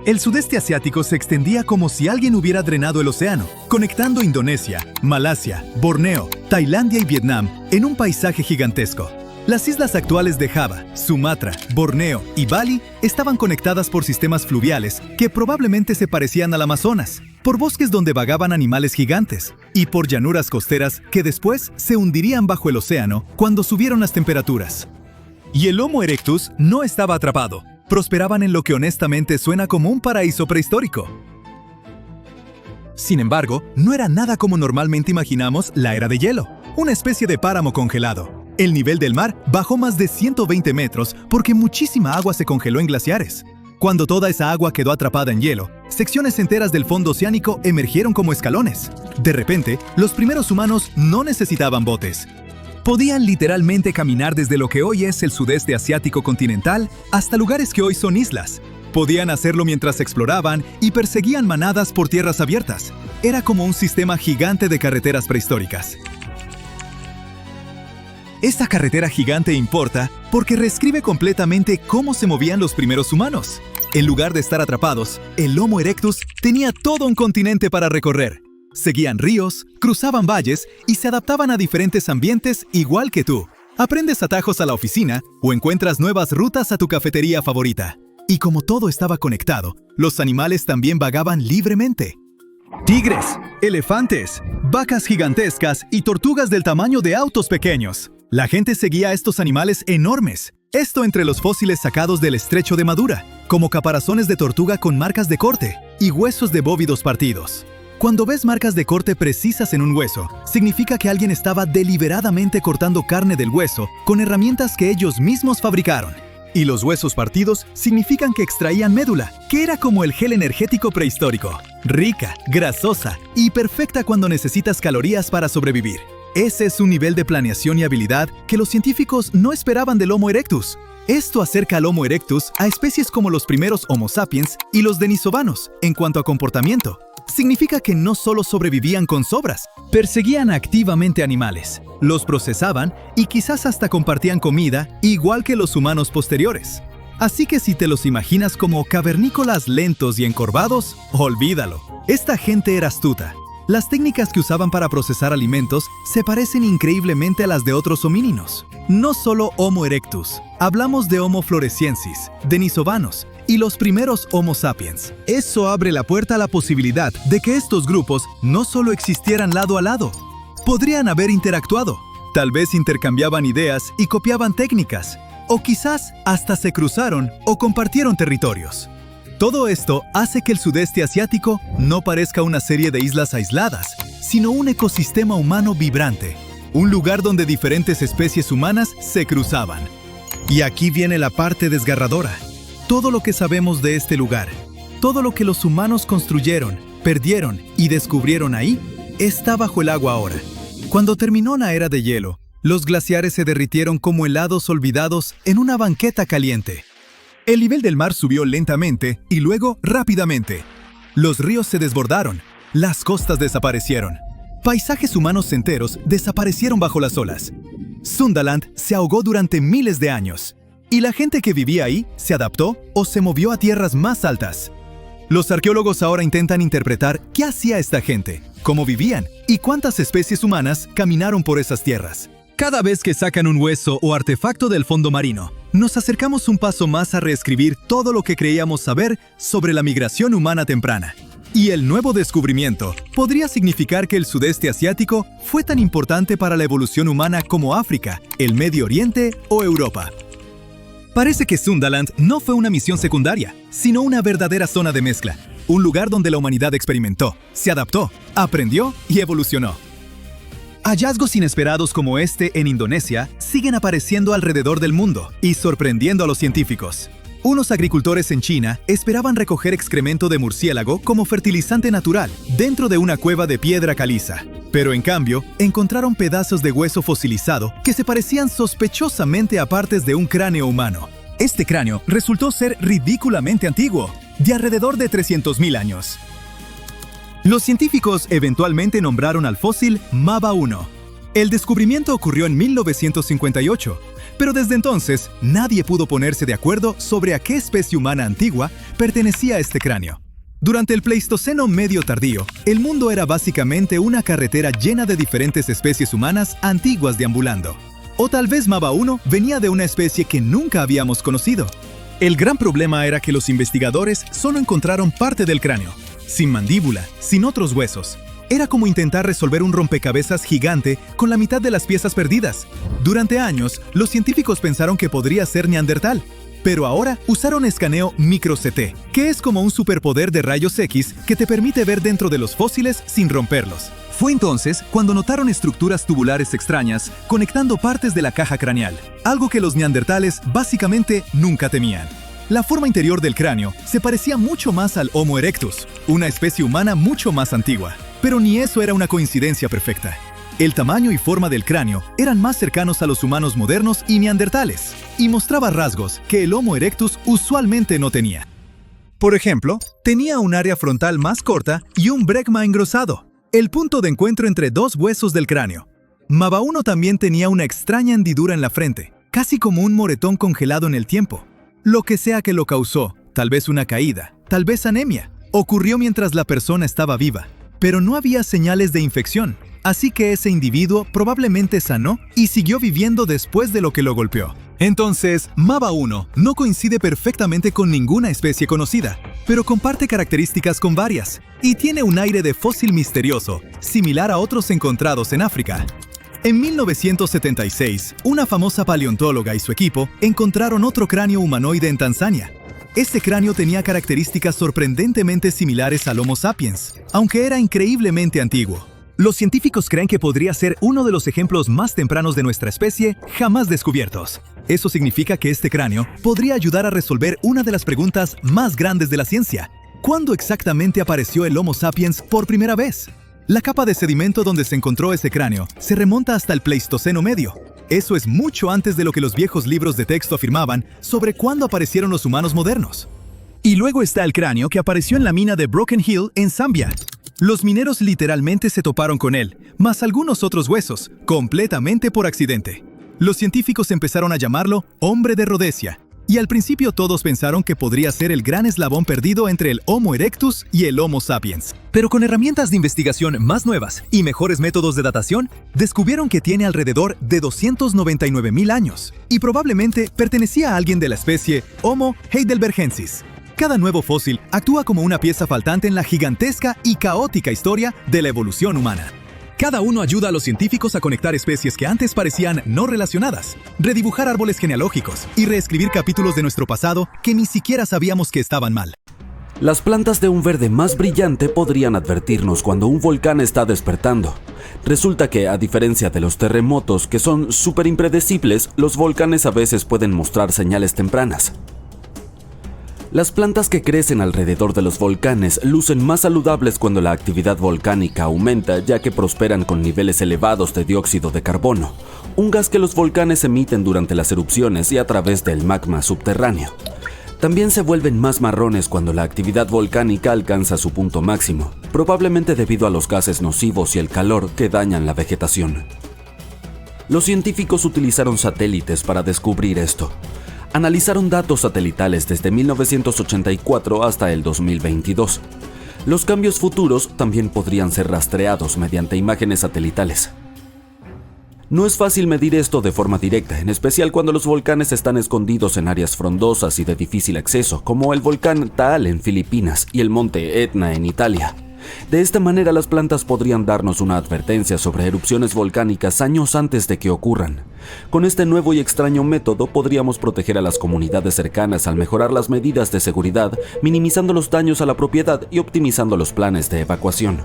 El sudeste asiático se extendía como si alguien hubiera drenado el océano, conectando Indonesia, Malasia, Borneo, Tailandia y Vietnam en un paisaje gigantesco. Las islas actuales de Java, Sumatra, Borneo y Bali estaban conectadas por sistemas fluviales que probablemente se parecían al Amazonas, por bosques donde vagaban animales gigantes y por llanuras costeras que después se hundirían bajo el océano cuando subieron las temperaturas. Y el Homo erectus no estaba atrapado. Prosperaban en lo que honestamente suena como un paraíso prehistórico. Sin embargo, no era nada como normalmente imaginamos la era de hielo, una especie de páramo congelado. El nivel del mar bajó más de 120 metros porque muchísima agua se congeló en glaciares. Cuando toda esa agua quedó atrapada en hielo, secciones enteras del fondo oceánico emergieron como escalones. De repente, los primeros humanos no necesitaban botes. Podían literalmente caminar desde lo que hoy es el sudeste asiático continental hasta lugares que hoy son islas. Podían hacerlo mientras exploraban y perseguían manadas por tierras abiertas. Era como un sistema gigante de carreteras prehistóricas. Esta carretera gigante importa porque reescribe completamente cómo se movían los primeros humanos. En lugar de estar atrapados, el Homo erectus tenía todo un continente para recorrer. Seguían ríos, cruzaban valles y se adaptaban a diferentes ambientes igual que tú. Aprendes atajos a la oficina o encuentras nuevas rutas a tu cafetería favorita. Y como todo estaba conectado, los animales también vagaban libremente. Tigres, elefantes, vacas gigantescas y tortugas del tamaño de autos pequeños. La gente seguía a estos animales enormes. Esto entre los fósiles sacados del estrecho de Madura, como caparazones de tortuga con marcas de corte y huesos de bóvidos partidos. Cuando ves marcas de corte precisas en un hueso, significa que alguien estaba deliberadamente cortando carne del hueso con herramientas que ellos mismos fabricaron. Y los huesos partidos significan que extraían médula, que era como el gel energético prehistórico. Rica, grasosa y perfecta cuando necesitas calorías para sobrevivir. Ese es un nivel de planeación y habilidad que los científicos no esperaban del Homo erectus. Esto acerca al Homo erectus a especies como los primeros Homo sapiens y los denisovanos en cuanto a comportamiento. Significa que no solo sobrevivían con sobras, perseguían activamente animales, los procesaban y quizás hasta compartían comida, igual que los humanos posteriores. Así que si te los imaginas como cavernícolas lentos y encorvados, olvídalo. Esta gente era astuta. Las técnicas que usaban para procesar alimentos se parecen increíblemente a las de otros homínidos. No solo Homo erectus, hablamos de Homo floresiensis, denisovanos y los primeros Homo sapiens. Eso abre la puerta a la posibilidad de que estos grupos no solo existieran lado a lado, podrían haber interactuado. Tal vez intercambiaban ideas y copiaban técnicas, o quizás hasta se cruzaron o compartieron territorios. Todo esto hace que el sudeste asiático no parezca una serie de islas aisladas, sino un ecosistema humano vibrante, un lugar donde diferentes especies humanas se cruzaban. Y aquí viene la parte desgarradora. Todo lo que sabemos de este lugar, todo lo que los humanos construyeron, perdieron y descubrieron ahí, está bajo el agua ahora. Cuando terminó la era de hielo, los glaciares se derritieron como helados olvidados en una banqueta caliente. El nivel del mar subió lentamente y luego rápidamente. Los ríos se desbordaron, las costas desaparecieron. Paisajes humanos enteros desaparecieron bajo las olas. Sundaland se ahogó durante miles de años. Y la gente que vivía ahí se adaptó o se movió a tierras más altas. Los arqueólogos ahora intentan interpretar qué hacía esta gente, cómo vivían y cuántas especies humanas caminaron por esas tierras. Cada vez que sacan un hueso o artefacto del fondo marino, nos acercamos un paso más a reescribir todo lo que creíamos saber sobre la migración humana temprana. Y el nuevo descubrimiento podría significar que el sudeste asiático fue tan importante para la evolución humana como África, el Medio Oriente o Europa. Parece que Sundaland no fue una misión secundaria, sino una verdadera zona de mezcla, un lugar donde la humanidad experimentó, se adaptó, aprendió y evolucionó. Hallazgos inesperados como este en Indonesia siguen apareciendo alrededor del mundo y sorprendiendo a los científicos. Unos agricultores en China esperaban recoger excremento de murciélago como fertilizante natural dentro de una cueva de piedra caliza. Pero en cambio, encontraron pedazos de hueso fosilizado que se parecían sospechosamente a partes de un cráneo humano. Este cráneo resultó ser ridículamente antiguo, de alrededor de 300.000 años. Los científicos eventualmente nombraron al fósil Maba 1. El descubrimiento ocurrió en 1958, pero desde entonces nadie pudo ponerse de acuerdo sobre a qué especie humana antigua pertenecía este cráneo. Durante el Pleistoceno medio tardío, el mundo era básicamente una carretera llena de diferentes especies humanas antiguas deambulando. O tal vez Maba 1 venía de una especie que nunca habíamos conocido. El gran problema era que los investigadores solo encontraron parte del cráneo, sin mandíbula, sin otros huesos. Era como intentar resolver un rompecabezas gigante con la mitad de las piezas perdidas. Durante años, los científicos pensaron que podría ser neandertal. Pero ahora usaron escaneo micro-CT, que es como un superpoder de rayos X que te permite ver dentro de los fósiles sin romperlos. Fue entonces cuando notaron estructuras tubulares extrañas conectando partes de la caja craneal, algo que los neandertales básicamente nunca temían. La forma interior del cráneo se parecía mucho más al Homo erectus, una especie humana mucho más antigua. Pero ni eso era una coincidencia perfecta. El tamaño y forma del cráneo eran más cercanos a los humanos modernos y neandertales, y mostraba rasgos que el Homo erectus usualmente no tenía. Por ejemplo, tenía un área frontal más corta y un brecma engrosado, el punto de encuentro entre dos huesos del cráneo. Maba-1 también tenía una extraña hendidura en la frente, casi como un moretón congelado en el tiempo. Lo que sea que lo causó, tal vez una caída, tal vez anemia, ocurrió mientras la persona estaba viva, pero no había señales de infección, así que ese individuo probablemente sanó y siguió viviendo después de lo que lo golpeó. Entonces, Maba-1 no coincide perfectamente con ninguna especie conocida, pero comparte características con varias, y tiene un aire de fósil misterioso, similar a otros encontrados en África. En 1976, una famosa paleontóloga y su equipo encontraron otro cráneo humanoide en Tanzania. Este cráneo tenía características sorprendentemente similares al Homo sapiens, aunque era increíblemente antiguo. Los científicos creen que podría ser uno de los ejemplos más tempranos de nuestra especie jamás descubiertos. Eso significa que este cráneo podría ayudar a resolver una de las preguntas más grandes de la ciencia. ¿Cuándo exactamente apareció el Homo sapiens por primera vez? La capa de sedimento donde se encontró ese cráneo se remonta hasta el Pleistoceno medio. Eso es mucho antes de lo que los viejos libros de texto afirmaban sobre cuándo aparecieron los humanos modernos. Y luego está el cráneo que apareció en la mina de Broken Hill en Zambia. Los mineros literalmente se toparon con él, más algunos otros huesos, completamente por accidente. Los científicos empezaron a llamarlo hombre de Rodesia, y al principio todos pensaron que podría ser el gran eslabón perdido entre el Homo erectus y el Homo sapiens. Pero con herramientas de investigación más nuevas y mejores métodos de datación, descubrieron que tiene alrededor de 299.000 años, y probablemente pertenecía a alguien de la especie Homo heidelbergensis. Cada nuevo fósil actúa como una pieza faltante en la gigantesca y caótica historia de la evolución humana. Cada uno ayuda a los científicos a conectar especies que antes parecían no relacionadas, redibujar árboles genealógicos y reescribir capítulos de nuestro pasado que ni siquiera sabíamos que estaban mal. Las plantas de un verde más brillante podrían advertirnos cuando un volcán está despertando. Resulta que, a diferencia de los terremotos, que son súper impredecibles, los volcanes a veces pueden mostrar señales tempranas. Las plantas que crecen alrededor de los volcanes lucen más saludables cuando la actividad volcánica aumenta, ya que prosperan con niveles elevados de dióxido de carbono, un gas que los volcanes emiten durante las erupciones y a través del magma subterráneo. También se vuelven más marrones cuando la actividad volcánica alcanza su punto máximo, probablemente debido a los gases nocivos y el calor que dañan la vegetación. Los científicos utilizaron satélites para descubrir esto. Analizaron datos satelitales desde 1984 hasta el 2022. Los cambios futuros también podrían ser rastreados mediante imágenes satelitales. No es fácil medir esto de forma directa, en especial cuando los volcanes están escondidos en áreas frondosas y de difícil acceso, como el volcán Taal en Filipinas y el monte Etna en Italia. De esta manera, las plantas podrían darnos una advertencia sobre erupciones volcánicas años antes de que ocurran. Con este nuevo y extraño método podríamos proteger a las comunidades cercanas al mejorar las medidas de seguridad, minimizando los daños a la propiedad y optimizando los planes de evacuación.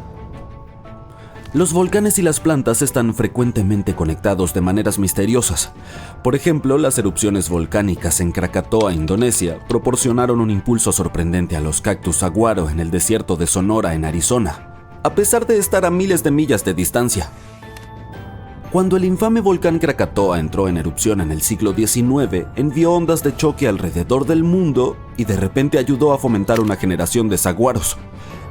Los volcanes y las plantas están frecuentemente conectados de maneras misteriosas. Por ejemplo, las erupciones volcánicas en Krakatoa, Indonesia, proporcionaron un impulso sorprendente a los cactus saguaro en el desierto de Sonora, en Arizona, a pesar de estar a miles de millas de distancia. Cuando el infame volcán Krakatoa entró en erupción en el siglo XIX, envió ondas de choque alrededor del mundo y de repente ayudó a fomentar una generación de saguaros.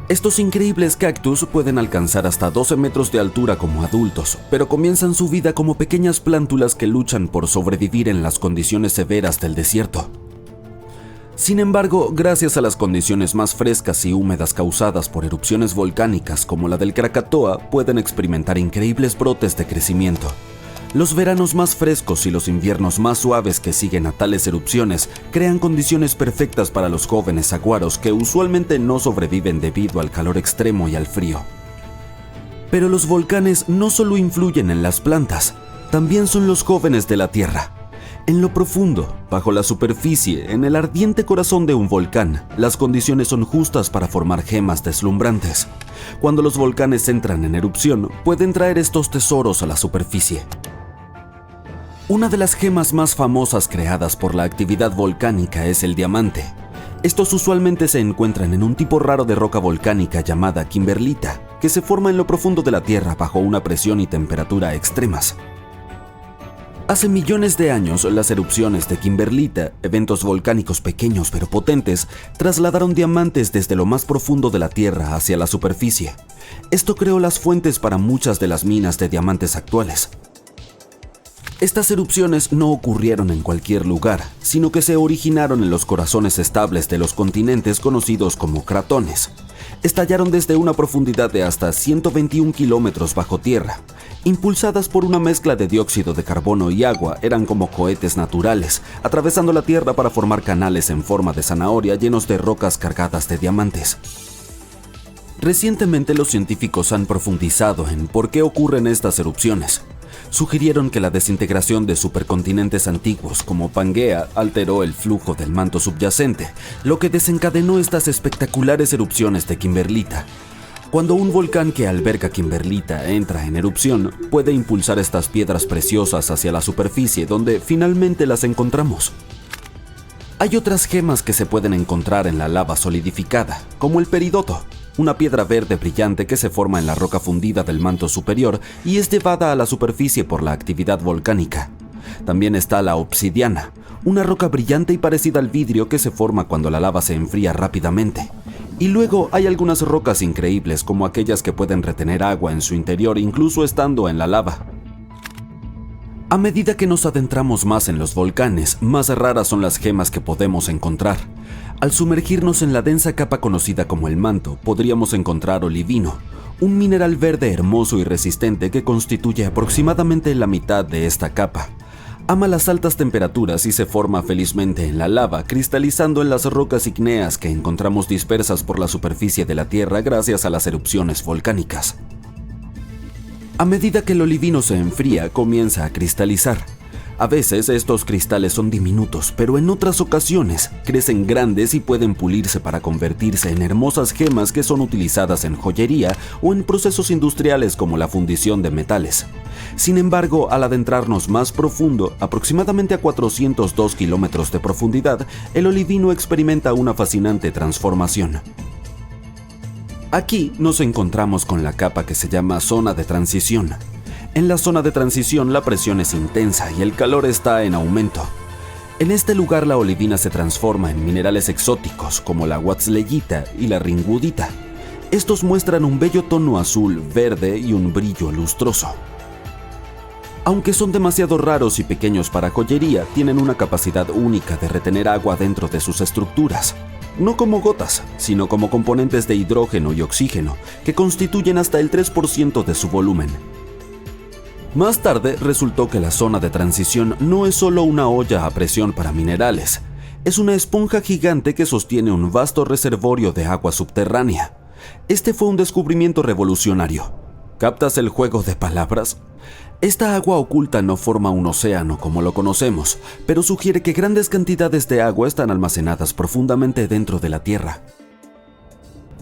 Estos increíbles cactus pueden alcanzar hasta 12 metros de altura como adultos, pero comienzan su vida como pequeñas plántulas que luchan por sobrevivir en las condiciones severas del desierto. Sin embargo, gracias a las condiciones más frescas y húmedas causadas por erupciones volcánicas como la del Krakatoa, pueden experimentar increíbles brotes de crecimiento. Los veranos más frescos y los inviernos más suaves que siguen a tales erupciones crean condiciones perfectas para los jóvenes saguaros que usualmente no sobreviven debido al calor extremo y al frío. Pero los volcanes no solo influyen en las plantas, también son los jóvenes de la Tierra. En lo profundo, bajo la superficie, en el ardiente corazón de un volcán, las condiciones son justas para formar gemas deslumbrantes. Cuando los volcanes entran en erupción, pueden traer estos tesoros a la superficie. Una de las gemas más famosas creadas por la actividad volcánica es el diamante. Estos usualmente se encuentran en un tipo raro de roca volcánica llamada kimberlita, que se forma en lo profundo de la Tierra bajo una presión y temperatura extremas. Hace millones de años, las erupciones de kimberlita, eventos volcánicos pequeños pero potentes, trasladaron diamantes desde lo más profundo de la Tierra hacia la superficie. Esto creó las fuentes para muchas de las minas de diamantes actuales. Estas erupciones no ocurrieron en cualquier lugar, sino que se originaron en los corazones estables de los continentes conocidos como cratones. Estallaron desde una profundidad de hasta 121 kilómetros bajo tierra. Impulsadas por una mezcla de dióxido de carbono y agua, eran como cohetes naturales, atravesando la Tierra para formar canales en forma de zanahoria llenos de rocas cargadas de diamantes. Recientemente los científicos han profundizado en por qué ocurren estas erupciones. Sugirieron que la desintegración de supercontinentes antiguos como Pangea alteró el flujo del manto subyacente, lo que desencadenó estas espectaculares erupciones de kimberlita. Cuando un volcán que alberga kimberlita entra en erupción, puede impulsar estas piedras preciosas hacia la superficie, donde finalmente las encontramos. Hay otras gemas que se pueden encontrar en la lava solidificada, como el peridoto, una piedra verde brillante que se forma en la roca fundida del manto superior y es llevada a la superficie por la actividad volcánica. También está la obsidiana, una roca brillante y parecida al vidrio que se forma cuando la lava se enfría rápidamente. Y luego hay algunas rocas increíbles como aquellas que pueden retener agua en su interior incluso estando en la lava. A medida que nos adentramos más en los volcanes, más raras son las gemas que podemos encontrar. Al sumergirnos en la densa capa conocida como el manto, podríamos encontrar olivino, un mineral verde hermoso y resistente que constituye aproximadamente la mitad de esta capa. Ama las altas temperaturas y se forma felizmente en la lava, cristalizando en las rocas ígneas que encontramos dispersas por la superficie de la Tierra gracias a las erupciones volcánicas. A medida que el olivino se enfría, comienza a cristalizar. A veces estos cristales son diminutos, pero en otras ocasiones crecen grandes y pueden pulirse para convertirse en hermosas gemas que son utilizadas en joyería o en procesos industriales como la fundición de metales. Sin embargo, al adentrarnos más profundo, aproximadamente a 402 kilómetros de profundidad, el olivino experimenta una fascinante transformación. Aquí nos encontramos con la capa que se llama zona de transición. En la zona de transición la presión es intensa y el calor está en aumento. En este lugar la olivina se transforma en minerales exóticos como la huatzleyita y la ringudita. Estos muestran un bello tono azul, verde y un brillo lustroso. Aunque son demasiado raros y pequeños para joyería, tienen una capacidad única de retener agua dentro de sus estructuras. No como gotas, sino como componentes de hidrógeno y oxígeno, que constituyen hasta el 3% de su volumen. Más tarde resultó que la zona de transición no es solo una olla a presión para minerales, es una esponja gigante que sostiene un vasto reservorio de agua subterránea. Este fue un descubrimiento revolucionario. ¿Captas el juego de palabras? Esta agua oculta no forma un océano como lo conocemos, pero sugiere que grandes cantidades de agua están almacenadas profundamente dentro de la Tierra.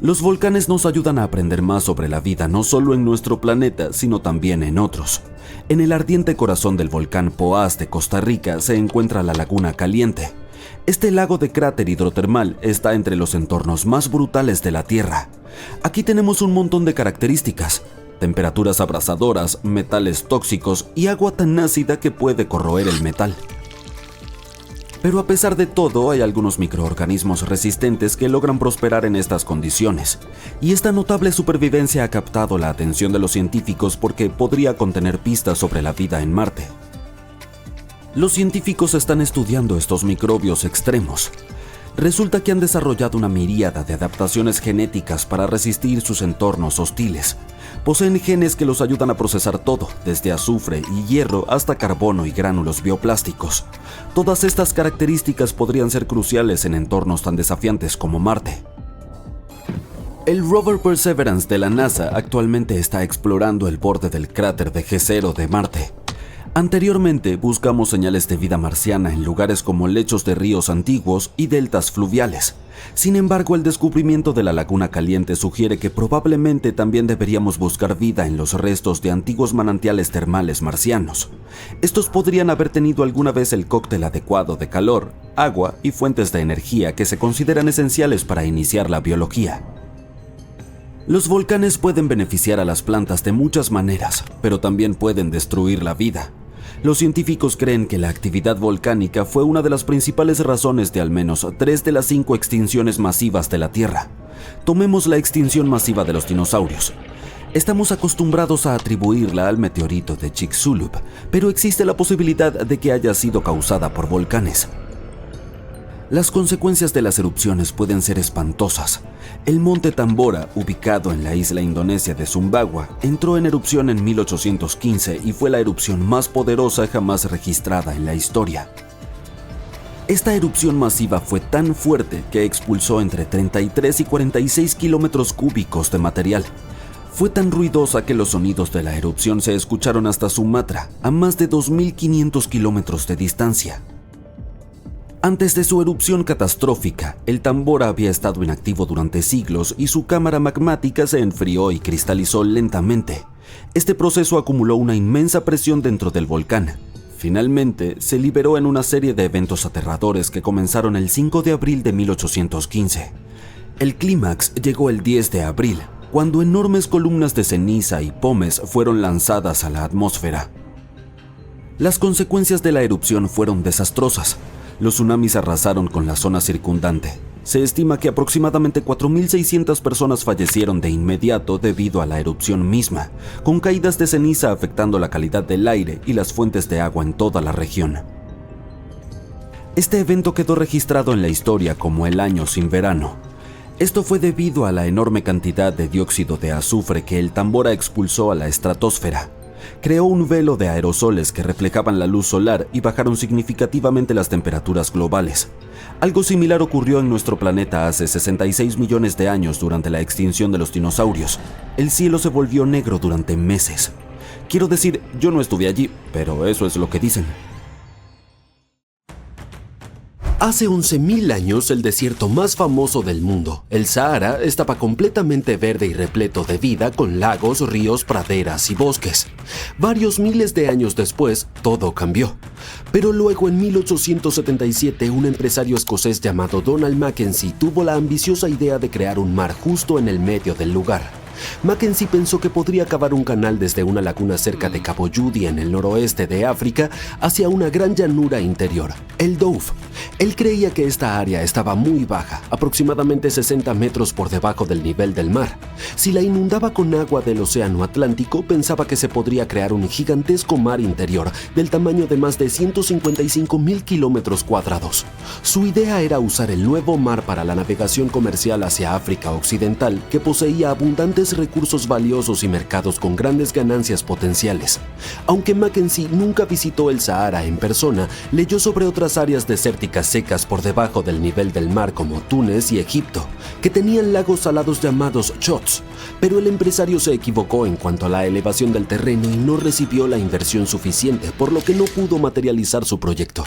Los volcanes nos ayudan a aprender más sobre la vida no solo en nuestro planeta, sino también en otros. En el ardiente corazón del volcán Poás de Costa Rica se encuentra la Laguna Caliente. Este lago de cráter hidrotermal está entre los entornos más brutales de la Tierra. Aquí tenemos un montón de características: temperaturas abrasadoras, metales tóxicos y agua tan ácida que puede corroer el metal. Pero a pesar de todo, hay algunos microorganismos resistentes que logran prosperar en estas condiciones, y esta notable supervivencia ha captado la atención de los científicos porque podría contener pistas sobre la vida en Marte. Los científicos están estudiando estos microbios extremos. Resulta que han desarrollado una miríada de adaptaciones genéticas para resistir sus entornos hostiles. Poseen genes que los ayudan a procesar todo, desde azufre y hierro hasta carbono y gránulos bioplásticos. Todas estas características podrían ser cruciales en entornos tan desafiantes como Marte. El rover Perseverance de la NASA actualmente está explorando el borde del cráter de G0 de Marte. Anteriormente buscamos señales de vida marciana en lugares como lechos de ríos antiguos y deltas fluviales. Sin embargo, el descubrimiento de la Laguna Caliente sugiere que probablemente también deberíamos buscar vida en los restos de antiguos manantiales termales marcianos. Estos podrían haber tenido alguna vez el cóctel adecuado de calor, agua y fuentes de energía que se consideran esenciales para iniciar la biología. Los volcanes pueden beneficiar a las plantas de muchas maneras, pero también pueden destruir la vida. Los científicos creen que la actividad volcánica fue una de las principales razones de al menos 3 de las 5 extinciones masivas de la Tierra. Tomemos la extinción masiva de los dinosaurios. Estamos acostumbrados a atribuirla al meteorito de Chicxulub, pero existe la posibilidad de que haya sido causada por volcanes. Las consecuencias de las erupciones pueden ser espantosas. El monte Tambora, ubicado en la isla indonesia de Sumbawa, entró en erupción en 1815 y fue la erupción más poderosa jamás registrada en la historia. Esta erupción masiva fue tan fuerte que expulsó entre 33 y 46 kilómetros cúbicos de material. Fue tan ruidosa que los sonidos de la erupción se escucharon hasta Sumatra, a más de 2.500 kilómetros de distancia. Antes de su erupción catastrófica, el Tambora había estado inactivo durante siglos y su cámara magmática se enfrió y cristalizó lentamente. Este proceso acumuló una inmensa presión dentro del volcán. Finalmente, se liberó en una serie de eventos aterradores que comenzaron el 5 de abril de 1815. El clímax llegó el 10 de abril, cuando enormes columnas de ceniza y pomes fueron lanzadas a la atmósfera. Las consecuencias de la erupción fueron desastrosas. Los tsunamis arrasaron con la zona circundante. Se estima que aproximadamente 4.600 personas fallecieron de inmediato debido a la erupción misma, con caídas de ceniza afectando la calidad del aire y las fuentes de agua en toda la región. Este evento quedó registrado en la historia como el año sin verano. Esto fue debido a la enorme cantidad de dióxido de azufre que el Tambora expulsó a la estratosfera. Creó un velo de aerosoles que reflejaban la luz solar y bajaron significativamente las temperaturas globales. Algo similar ocurrió en nuestro planeta hace 66 millones de años durante la extinción de los dinosaurios. El cielo se volvió negro durante meses. Quiero decir, yo no estuve allí, pero eso es lo que dicen. Hace 11.000 años, el desierto más famoso del mundo, el Sahara, estaba completamente verde y repleto de vida con lagos, ríos, praderas y bosques. Varios miles de años después, todo cambió. Pero luego, en 1877, un empresario escocés llamado Donald Mackenzie tuvo la ambiciosa idea de crear un mar justo en el medio del lugar. Mackenzie pensó que podría cavar un canal desde una laguna cerca de Cabo Judy en el noroeste de África hacia una gran llanura interior, el Dove. Él creía que esta área estaba muy baja, aproximadamente 60 metros por debajo del nivel del mar. Si la inundaba con agua del océano Atlántico, pensaba que se podría crear un gigantesco mar interior del tamaño de más de 155.000 kilómetros cuadrados. Su idea era usar el nuevo mar para la navegación comercial hacia África Occidental, que poseía abundantes recursos valiosos y mercados con grandes ganancias potenciales. Aunque Mackenzie nunca visitó el Sahara en persona, leyó sobre otras áreas desérticas secas por debajo del nivel del mar como Túnez y Egipto, que tenían lagos salados llamados chots. Pero el empresario se equivocó en cuanto a la elevación del terreno y no recibió la inversión suficiente, por lo que no pudo materializar su proyecto.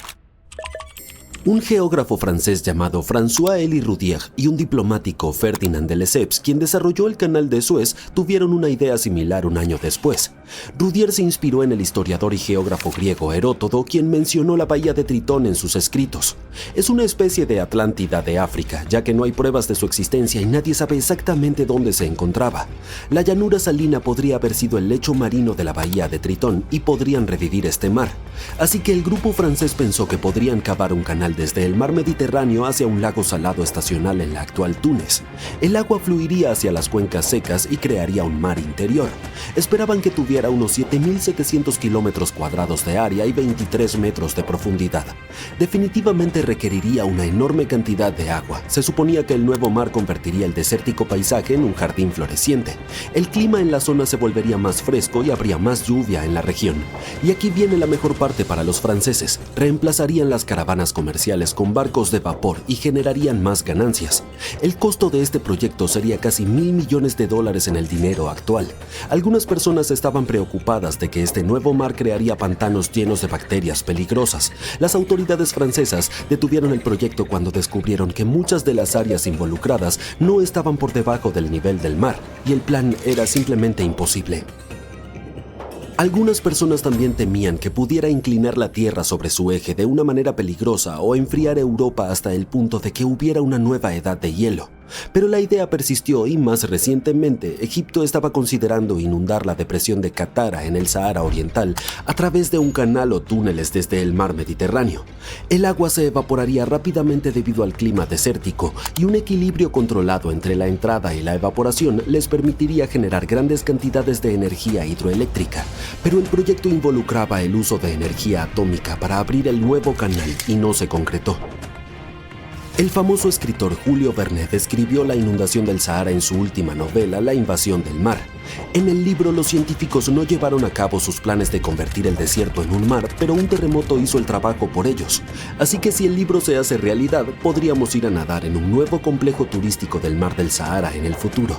Un geógrafo francés llamado François-Élie Roudier y un diplomático, Ferdinand de Lesseps, quien desarrolló el canal de Suez, tuvieron una idea similar un año después. Roudier se inspiró en el historiador y geógrafo griego Heródoto, quien mencionó la bahía de Tritón en sus escritos. Es una especie de Atlántida de África, ya que no hay pruebas de su existencia y nadie sabe exactamente dónde se encontraba. La llanura salina podría haber sido el lecho marino de la bahía de Tritón y podrían revivir este mar. Así que el grupo francés pensó que podrían cavar un canal desde el mar Mediterráneo hacia un lago salado estacional en la actual Túnez. El agua fluiría hacia las cuencas secas y crearía un mar interior. Esperaban que tuviera unos 7.700 kilómetros cuadrados de área y 23 metros de profundidad. Definitivamente requeriría una enorme cantidad de agua. Se suponía que el nuevo mar convertiría el desértico paisaje en un jardín floreciente. El clima en la zona se volvería más fresco y habría más lluvia en la región. Y aquí viene la mejor parte para los franceses. Reemplazarían las caravanas comerciales comerciales con barcos de vapor y generarían más ganancias. El costo de este proyecto sería casi $1.000 millones en el dinero actual. Algunas personas estaban preocupadas de que este nuevo mar crearía pantanos llenos de bacterias peligrosas. Las autoridades francesas detuvieron el proyecto cuando descubrieron que muchas de las áreas involucradas no estaban por debajo del nivel del mar, y el plan era simplemente imposible. Algunas personas también temían que pudiera inclinar la Tierra sobre su eje de una manera peligrosa o enfriar Europa hasta el punto de que hubiera una nueva edad de hielo. Pero la idea persistió y más recientemente Egipto estaba considerando inundar la depresión de Qattara en el Sahara Oriental a través de un canal o túneles desde el mar Mediterráneo. El agua se evaporaría rápidamente debido al clima desértico y un equilibrio controlado entre la entrada y la evaporación les permitiría generar grandes cantidades de energía hidroeléctrica. Pero el proyecto involucraba el uso de energía atómica para abrir el nuevo canal y no se concretó. El famoso escritor Julio Verne describió la inundación del Sahara en su última novela, La invasión del mar. En el libro, los científicos no llevaron a cabo sus planes de convertir el desierto en un mar, pero un terremoto hizo el trabajo por ellos. Así que si el libro se hace realidad, podríamos ir a nadar en un nuevo complejo turístico del mar del Sahara en el futuro.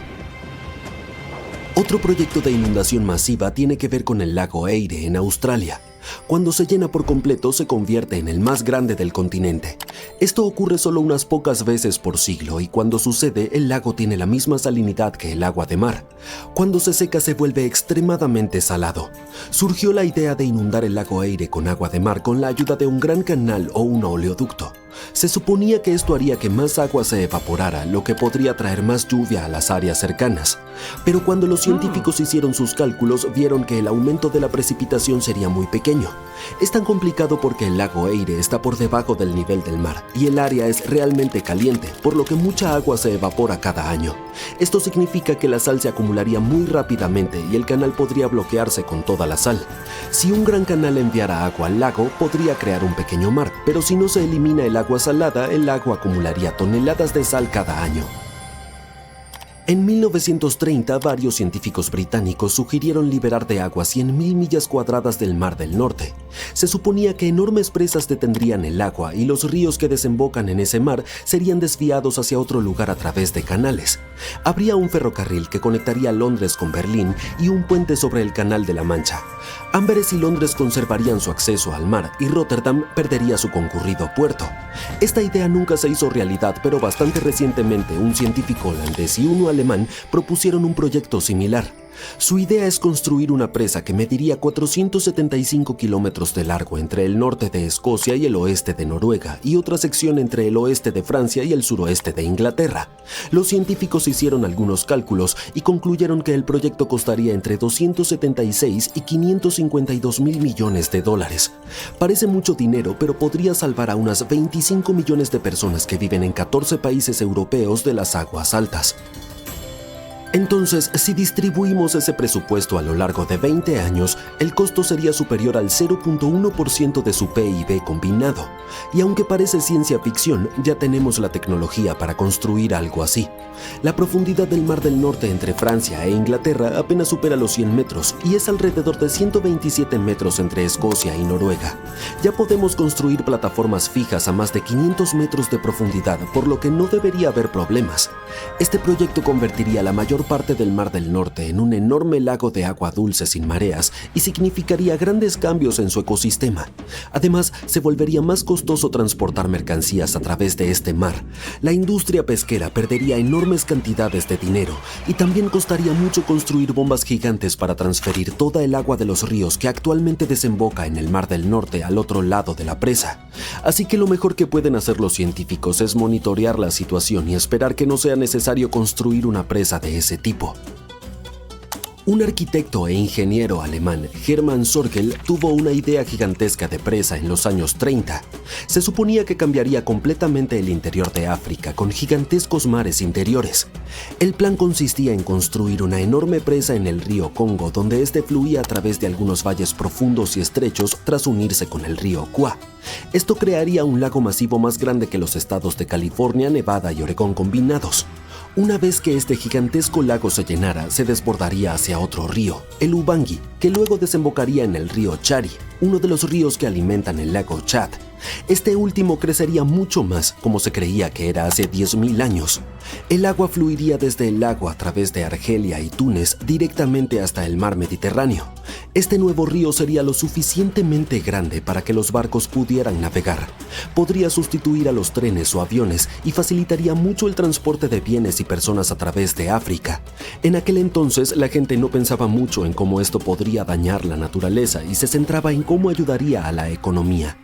Otro proyecto de inundación masiva tiene que ver con el lago Eire en Australia. Cuando se llena por completo, se convierte en el más grande del continente. Esto ocurre solo unas pocas veces por siglo y cuando sucede, el lago tiene la misma salinidad que el agua de mar. Cuando se seca, se vuelve extremadamente salado. Surgió la idea de inundar el lago Eire con agua de mar con la ayuda de un gran canal o un oleoducto. Se suponía que esto haría que más agua se evaporara, lo que podría traer más lluvia a las áreas cercanas. Pero cuando los científicos hicieron sus cálculos, vieron que el aumento de la precipitación sería muy pequeño. Es tan complicado porque el lago Eire está por debajo del nivel del mar y el área es realmente caliente, por lo que mucha agua se evapora cada año. Esto significa que la sal se acumularía muy rápidamente y el canal podría bloquearse con toda la sal. Si un gran canal enviara agua al lago, podría crear un pequeño mar, pero si no se elimina el agua salada, el lago acumularía toneladas de sal cada año. En 1930, varios científicos británicos sugirieron liberar de agua 100.000 millas cuadradas del Mar del Norte. Se suponía que enormes presas detendrían el agua y los ríos que desembocan en ese mar serían desviados hacia otro lugar a través de canales. Habría un ferrocarril que conectaría Londres con Berlín y un puente sobre el Canal de la Mancha. Amberes y Londres conservarían su acceso al mar y Rotterdam perdería su concurrido puerto. Esta idea nunca se hizo realidad, pero bastante recientemente un científico holandés y uno alemán propusieron un proyecto similar. Su idea es construir una presa que mediría 475 kilómetros de largo entre el norte de Escocia y el oeste de Noruega y otra sección entre el oeste de Francia y el suroeste de Inglaterra. Los científicos hicieron algunos cálculos y concluyeron que el proyecto costaría entre 276 y 552.000 millones de dólares. Parece mucho dinero, pero podría salvar a unas 25 millones de personas que viven en 14 países europeos de las aguas altas. Entonces, si distribuimos ese presupuesto a lo largo de 20 años, el costo sería superior al 0.1% de su PIB combinado. Y aunque parece ciencia ficción, ya tenemos la tecnología para construir algo así. La profundidad del Mar del Norte entre Francia e Inglaterra apenas supera los 100 metros y es alrededor de 127 metros entre Escocia y Noruega. Ya podemos construir plataformas fijas a más de 500 metros de profundidad, por lo que no debería haber problemas. Este proyecto convertiría la mayor parte del Mar del Norte en un enorme lago de agua dulce sin mareas y significaría grandes cambios en su ecosistema. Además, se volvería más costoso transportar mercancías a través de este mar. La industria pesquera perdería enormes cantidades de dinero y también costaría mucho construir bombas gigantes para transferir toda el agua de los ríos que actualmente desemboca en el Mar del Norte al otro lado de la presa. Así que lo mejor que pueden hacer los científicos es monitorear la situación y esperar que no sea necesario construir una presa de ese tipo. Un arquitecto e ingeniero alemán, Hermann Sorgel, tuvo una idea gigantesca de presa en los años 30. Se suponía que cambiaría completamente el interior de África con gigantescos mares interiores. El plan consistía en construir una enorme presa en el río Congo, donde este fluía a través de algunos valles profundos y estrechos tras unirse con el río Kwa. Esto crearía un lago masivo más grande que los estados de California, Nevada y Oregón combinados. Una vez que este gigantesco lago se llenara, se desbordaría hacia otro río, el Ubangi, que luego desembocaría en el río Chari, uno de los ríos que alimentan el lago Chad. Este último crecería mucho más, como se creía que era hace 10.000 años. El agua fluiría desde el lago a través de Argelia y Túnez directamente hasta el mar Mediterráneo. Este nuevo río sería lo suficientemente grande para que los barcos pudieran navegar. Podría sustituir a los trenes o aviones y facilitaría mucho el transporte de bienes y personas a través de África. En aquel entonces, la gente no pensaba mucho en cómo esto podría dañar la naturaleza y se centraba en cómo ayudaría a la economía.